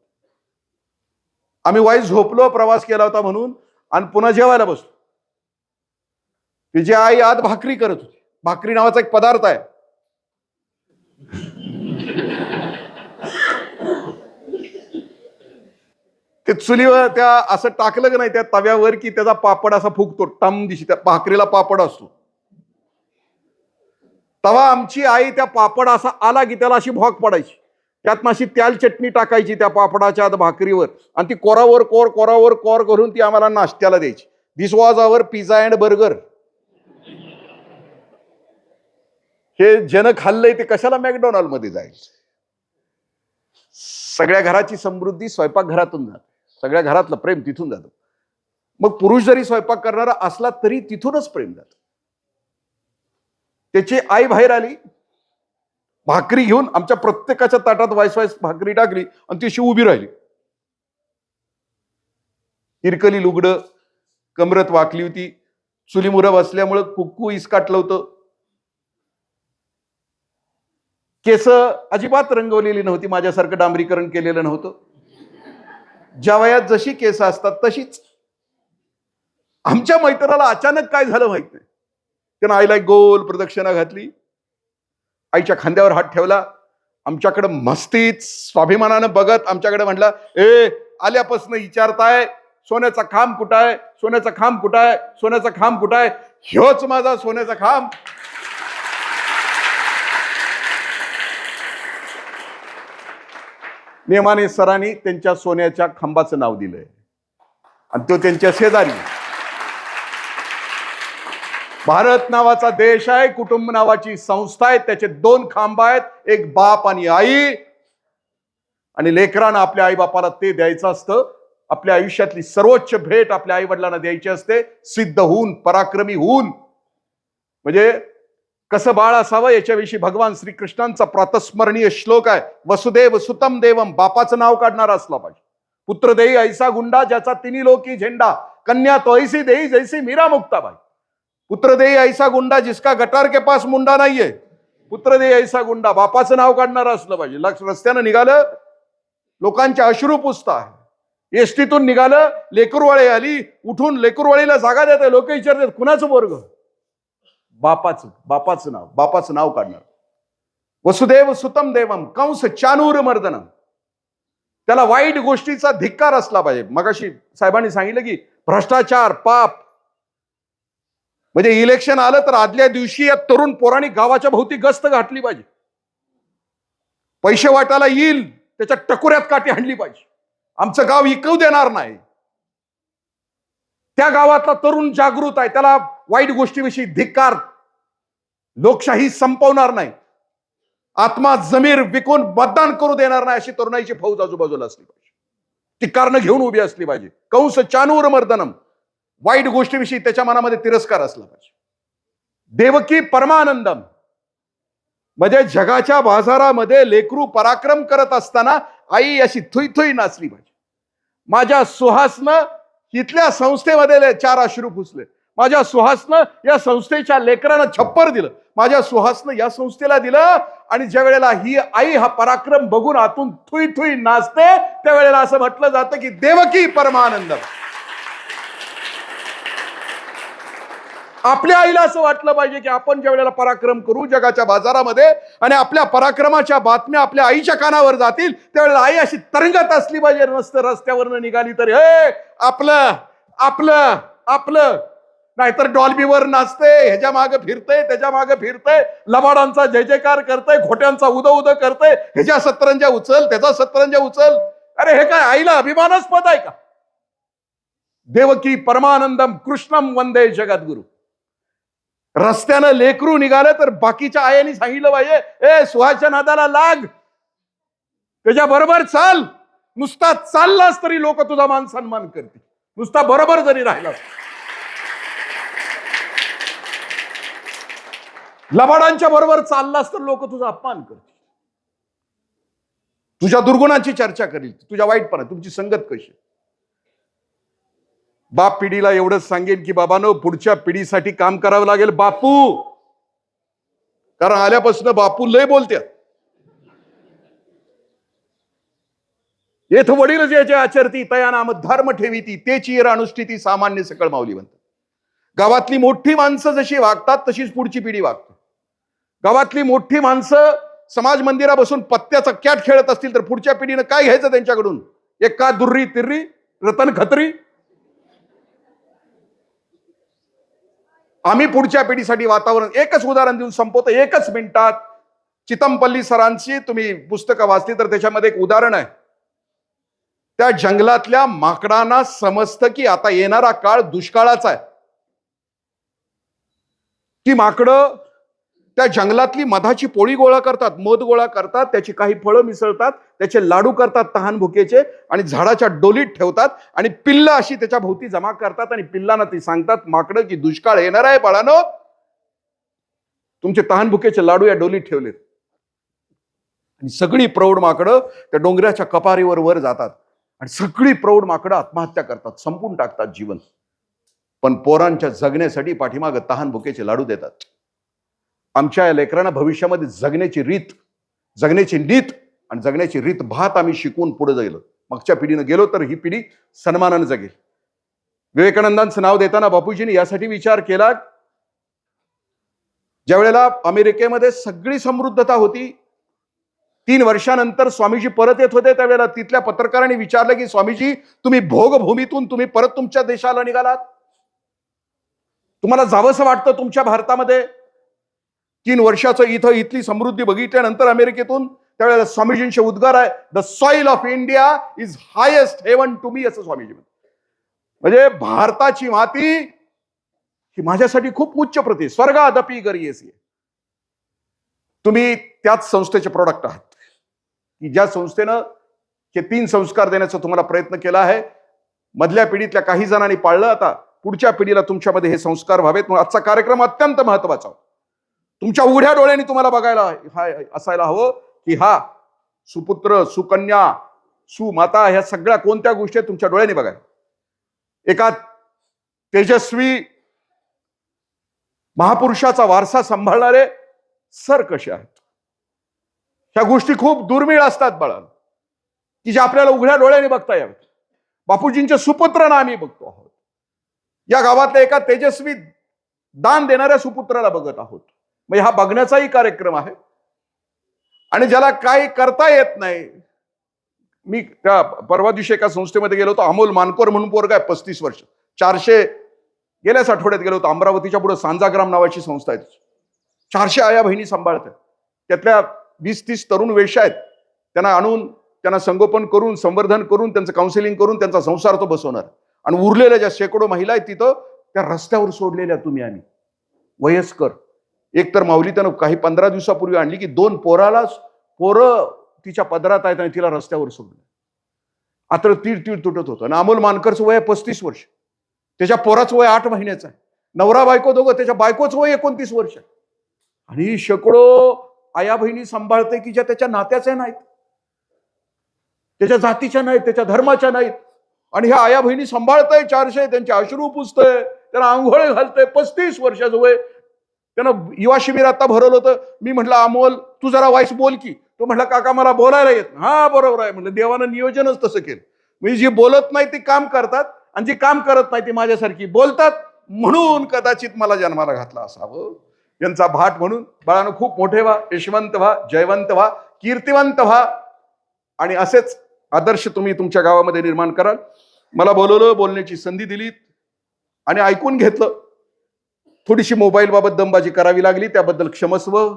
आम्ही वाईस झोपलो, प्रवास केला होता म्हणून, आणि पुन्हा जेवायला बसलो. तिची आई आत भाकरी करत होती. भाकरी नावाचा एक पदार्थ आहे, ते चुलीवर त्या असं टाकलं की नाही त्या तव्यावर की त्याचा पापड असा फुगतो, टम दिशी त्या भाकरीला पापड असतो. तवा आमची आई त्या पापड असा आला की त्याला अशी भोक पडायची, त्यात अशी त्याल चटणी टाकायची त्या पापडाच्या भाकरीवर आणि ती कोरावर कोर करून ती आम्हाला नाश्त्याला द्यायची. This was our pizza and burger. हे जन खाल्लंय ते कशाला मॅकडॉनल्ड मध्ये जाईल. सगळ्या घराची समृद्धी स्वयंपाकघरातून जाते, सगळ्या घरातलं प्रेम तिथून जातं. मग पुरुष जरी स्वयंपाक करणारा असला तरी तिथूनच प्रेम जातं. त्याची आई बाहेर आली, भाकरी घेऊन आमच्या प्रत्येकाच्या ताटात वाईस भाकरी टाकली आणि ती अशी उभी राहिली. इरकली लुगडं, कमरत वाकली होती, चुलीमुरं बसल्यामुळं कुक्कू इसकाटलं होतं. केस अजिबात रंगवलेली नव्हती, माझ्यासारखं डांबरीकरण केलेलं नव्हतं. ज्या वयात जशी केस असतात तशीच. आमच्या मैत्रिणाला अचानक काय झालं माहित नाही. त्यानं आईला एक गोल प्रदक्षिणा घातली, आईच्या खांद्यावर हात ठेवला, आमच्याकडे मस्तीत स्वाभिमानानं बघत आमच्याकडे म्हटला, ए आल्यापासून विचारताय सोन्याचा खांब कुठं आहे, सोन्याचा खांब कुठं आहे, सोन्याचा खांब कुठं आहे. ह्योच माझा सोन्याचा खांब. नेमाने सरांनी त्यांच्या सोन्याच्या खांबाचं नाव दिलंय आणि तो त्यांच्या शेजारी. भारत नावाचा देश आहे, कुटुंब नावाची संस्था आहे, त्याचे दोन खांब आहेत, एक बाप आणि आई. आणि लेकरांना आपल्या आई बापाला ते द्यायचं असतं. आपल्या आयुष्यातली सर्वोच्च भेट आपल्या आई वडिलांना द्यायची असते, सिद्ध होऊन, पराक्रमी होऊन. म्हणजे कसं बाळ असावं याच्याविषयी भगवान श्रीकृष्णांचा प्रातस्मरणीय श्लोक आहे. वसुदेव सुतम देवम, बापाचं नाव काढणारा असला पाहिजे. पुत्र देई ऐसा गुंडा, ज्याचा तिन्ही लोकी झेंडा. कन्या तो ऐसी देई जैसी मीरा मुक्ताबाई. पुत्र देई ऐसा गुंडा जिसका गटार के पास मुंडा नाहीये. पुत्र देई ऐसा गुंडा, बापाचं नाव काढणारं असलं पाहिजे. रस्त्यानं निघालं, लोकांच्या अश्रू पुसता आहे. एसटीतून निघालं, लेकरवाळी आली, उठून लेकरवाळीला जागा देत, लोक विचारतात कुणाचं वर्ग? बापाचं नाव काढणार. वसुदेव सुतम देवम कंस चानूर मर्दनम. त्याला वाईट गोष्टीचा धिक्कार असला पाहिजे. मगाशी साहेबांनी सांगितलं की भ्रष्टाचार पाप. म्हणजे इलेक्शन आलं तर आदल्या दिवशी या तरुण पोरांनी गावाच्या भोवती गस्त घातली पाहिजे. पैसे वाटायला येईल त्याच्या टकोऱ्यात काठी हाणली पाहिजे. आमचं गाव इकू देणार नाही. त्या गावातला तरुण जागृत आहे, त्याला वाईट गोष्टीविषयी धिक्कार. लोकशाही संपवणार नाही, आत्मा जमीर विकून मतदान करू देणार नाही, अशी तरुणाईची फौज आजूबाजूला असली पाहिजे. ती कारणं घेऊन उभी असली पाहिजे. कंस चानूर मर्दनम, वाईट गोष्टीविषयी त्याच्या मनामध्ये तिरस्कार असला पाहिजे. देवकी परमानंदम, म्हणजे जगाच्या बाजारामध्ये लेकरू पराक्रम करत असताना आई अशी थुई थुई नाचली पाहिजे. माझ्या सुहासनं इथल्या संस्थेमध्ये 4 अश्रू पुसले. माझ्या सुहासनं या संस्थेच्या लेकरांना छप्पर दिलं. माझ्या सुहासनं या संस्थेला दिलं. आणि ज्या वेळेला ही आई हा पराक्रम बघून आतून थुई थुई नाचते, त्यावेळेला असं म्हटलं जातं की देवकी परमानंदम. आपल्या आईला असं वाटलं पाहिजे की आपण ज्या वेळेला पराक्रम करू जगाच्या बाजारामध्ये आणि आपल्या पराक्रमाच्या बातम्या आपल्या आईच्या कानावर जातील, त्यावेळेला आई अशी तरंगत असली पाहिजे. नसतं रस्त्यावरनं निघाली तर हे आपलं आपलं आपलं, नाहीतर डॉल्बीवर नाचते, ह्याच्या मागे फिरते, त्याच्या मागे फिरते, लबाडांचा जय जयकार करते, खोट्यांचा उद उद करते, ह्याच्या सतरंजा उचल, त्याचा सतरंजा उचल. अरे हे काय आईला अभिमानास्पद आहे का? देवकी परमानंदम कृष्णम वंदे जगद्गुरु. रस्त्यानं लेकरू निघालं तर बाकीच्या आयांनी सांगितलं पाहिजे, ए सुहासच्या नादाला लाग, त्याच्या बरोबर चाल. नुसता चाललास तरी लोक तुझा मान सन्मान करतील, नुसता बरोबर जरी राहिलास. लबाडांच्या बरोबर चाललास तर लोक तुझा अपमान करतील, तुझ्या दुर्गुणांची चर्चा करील, तुझ्या वाईटपणा, तुमची संगत कशी. बाप पिढीला एवढंच सांगेन की बाबांनो, पुढच्या पिढीसाठी काम करावं लागेल बापू. कारण आल्यापासून बापू लय बोलत्या. येथ वडील ज्याचे आचरती तया नाम धर्म ठेवीती, तेची अनुष्ठिती सामान्य सकळ माऊली म्हणतात. गावातली मोठी माणसं जशी वागतात तशीच पुढची पिढी वागते. गावातली मोठी माणसं समाज मंदिरा बसून पत्त्याचा कॅट खेळत असतील तर पुढच्या पिढीनं काय घ्यायचं त्यांच्याकडून? एक का दुर्री तिर्री रतन खत्री. आम्ही पुढच्या पिढीसाठी वातावरण, एकच उदाहरण देऊन संपवतो 1 मिनिटात. चितमपल्ली सरांची तुम्ही पुस्तकं वाचली तर त्याच्यामध्ये एक उदाहरण आहे. त्या जंगलातल्या माकडांना समजतं की आता येणारा काळ दुष्काळाचा आहे. ती माकडं त्या जंगलातली मधाची पोळी गोळा करतात, मध गोळा करतात, त्याची काही फळं मिसळतात, त्याचे लाडू करतात तहान भुकेचे, आणि झाडाच्या डोलीत ठेवतात आणि पिल्लं अशी त्याच्या भोवती जमा करतात. आणि पिल्लांना ती सांगतात माकडं की दुष्काळ येणार आहे बाळानो, तुमचे तहान भुकेचे लाडू या डोलीत ठेवलेत. आणि सगळी प्रौढ माकडं त्या डोंगराच्या कपारीवर वर जातात आणि सगळी प्रौढ माकडं आत्महत्या करतात, संपून टाकतात जीवन. पण पोरांच्या जगण्यासाठी पाठीमागं तहान भुकेचे लाडू देतात. आमच्या या लेकरांना भविष्यामध्ये जगण्याची रीत, जगण्याची नीत आणि जगण्याची रीत भात आम्ही शिकवून पुढे जाईल. मागच्या पिढीनं गेलो तर ही पिढी सन्मानानं जगेल. विवेकानंदांचं नाव देताना बापूजींनी यासाठी विचार केला, ज्या वेळेला अमेरिकेमध्ये सगळी समृद्धता होती, 3 वर्षानंतर स्वामीजी परत येत होते, त्यावेळेला तिथल्या पत्रकारांनी विचारलं की स्वामीजी, तुम्ही भोगभूमीतून तुम्ही परत तुमच्या देशाला निघालात, तुम्हाला जावंसं वाटतं तुमच्या भारतामध्ये? 3 वर्षाचं इथली समृद्धी बघितल्यानंतर अमेरिकेतून, त्यावेळेला स्वामीजींचे उद्गार आहे, the soil of India is highest heaven to me, असं स्वामीजी म्हणतात. म्हणजे भारताची माती ही माझ्यासाठी खूप उच्च प्रती, स्वर्गादपी गरीयसी. तुम्ही त्याच संस्थेचे प्रोडक्ट आहात की ज्या संस्थेनं हे 3 संस्कार देण्याचा तुम्हाला प्रयत्न केला आहे. मधल्या पिढीतल्या काही जणांनी पाळलं, आता पुढच्या पिढीला तुमच्यामध्ये हे संस्कार व्हावेत. म्हणून आजचा कार्यक्रम अत्यंत महत्वाचा. तुमच्या उघड्या डोळ्यांनी तुम्हाला बघायला असायला हवं की हा सुपुत्र, सुकन्या, सुमाता, ह्या सगळ्या कोणत्या गोष्टी आहेत तुमच्या डोळ्यांनी बघायला. एका तेजस्वी महापुरुषाचा वारसा सांभाळणारे सर कसे आहेत. ह्या गोष्टी खूप दुर्मिळ असतात बाळांनो, की जे आपल्याला उघड्या डोळ्याने बघता यावेत. बापूजींचे सुपुत्रांना आम्ही बघतो आहोत. या गावातल्या एका तेजस्वी दान देणाऱ्या सुपुत्राला बघत आहोत. म्हणजे हा बघण्याचाही कार्यक्रम आहे. आणि ज्याला काही करता येत नाही, मी त्या परवा दिवशी एका संस्थेमध्ये गेलो होतो. अमोल मानकर म्हणून पोरगा आहे, 35 वर्ष, 400 गेल्याच आठवड्यात गेलो होतो. अमरावतीच्या पुढे सांजाग्राम नावाची संस्था आहे. 400 आया बहिणी सांभाळतात. त्यातल्या 20-30 तरुण वेश्या आहेत. त्यांना आणून त्यांना संगोपन करून, संवर्धन करून, त्यांचं काउन्सिलिंग करून त्यांचा संसार तो बसवणार. आणि उरलेल्या ज्या शेकडो महिला आहेत तिथं, त्या रस्त्यावर सोडलेल्या तुम्ही आणि वयस्कर. एक तर माऊली त्यानं काही 15 दिवसापूर्वी आणली की 2 पोरं तिच्या पदरात आहेत आणि तिला रस्त्यावर सोडलं. आता तीळ तुटत होतं. आणि अमोल मानकरचं वय 35 वर्ष, त्याच्या पोराचं वय 8 महिन्याचं आहे. नवरा बायको दोघं, त्याच्या बायकोचं वय 29 वर्ष. आणि शेकडो आया बहिणी सांभाळते की ज्या त्याच्या नात्याच्या नाहीत, त्याच्या जातीच्या नाहीत, त्याच्या धर्माच्या नाहीत. आणि ह्या आया बहिणी सांभाळतंय 400, त्यांचे अश्रू पुसतंय, त्यांना आंघोळ घालतंय. 35 वर्षाचं वय. त्यानं युवा शिबिर आता भरवलं होतं. मी म्हटलं अमोल तू जरा वाईस बोल की. तो म्हटलं काका मला बोलायला येत. हा बरोबर आहे म्हटलं, देवानं नियोजनच तसं केलं. म्हणजे जी बोलत नाही ती काम करतात आणि जी काम करत नाही ती माझ्यासारखी बोलतात. म्हणून कदाचित मला जन्माला घातला असावं. यांचा भाट म्हणून बाळानं खूप मोठे व्हा, यशवंत व्हा, जयवंत व्हा, कीर्तिवंत व्हा. आणि असेच आदर्श तुम्ही तुमच्या गावामध्ये निर्माण कराल. मला बोलवलं, बोलण्याची संधी दिली आणि ऐकून घेतलं. थोडीशी मोबाईल बाबत दमबाजी करावी लागली, त्याबद्दल क्षमस्व.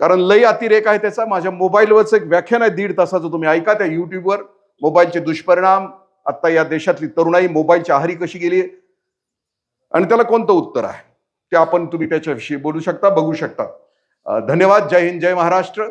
कारण लई अतिरेक आहे त्याचा. माझ्या मोबाईलवरच एक व्याख्यान आहे 1.5 तासाचं, तुम्ही ऐका त्या युट्यूबवर. मोबाईलचे दुष्परिणाम, आता या देशातली तरुणाई मोबाईलच्या आहारी कशी गेली आणि त्याला कोणतं उत्तर आहे ते आपण तुम्ही त्याच्याविषयी बोलू शकता, बघू शकता. धन्यवाद. जय हिंद, जय महाराष्ट्र.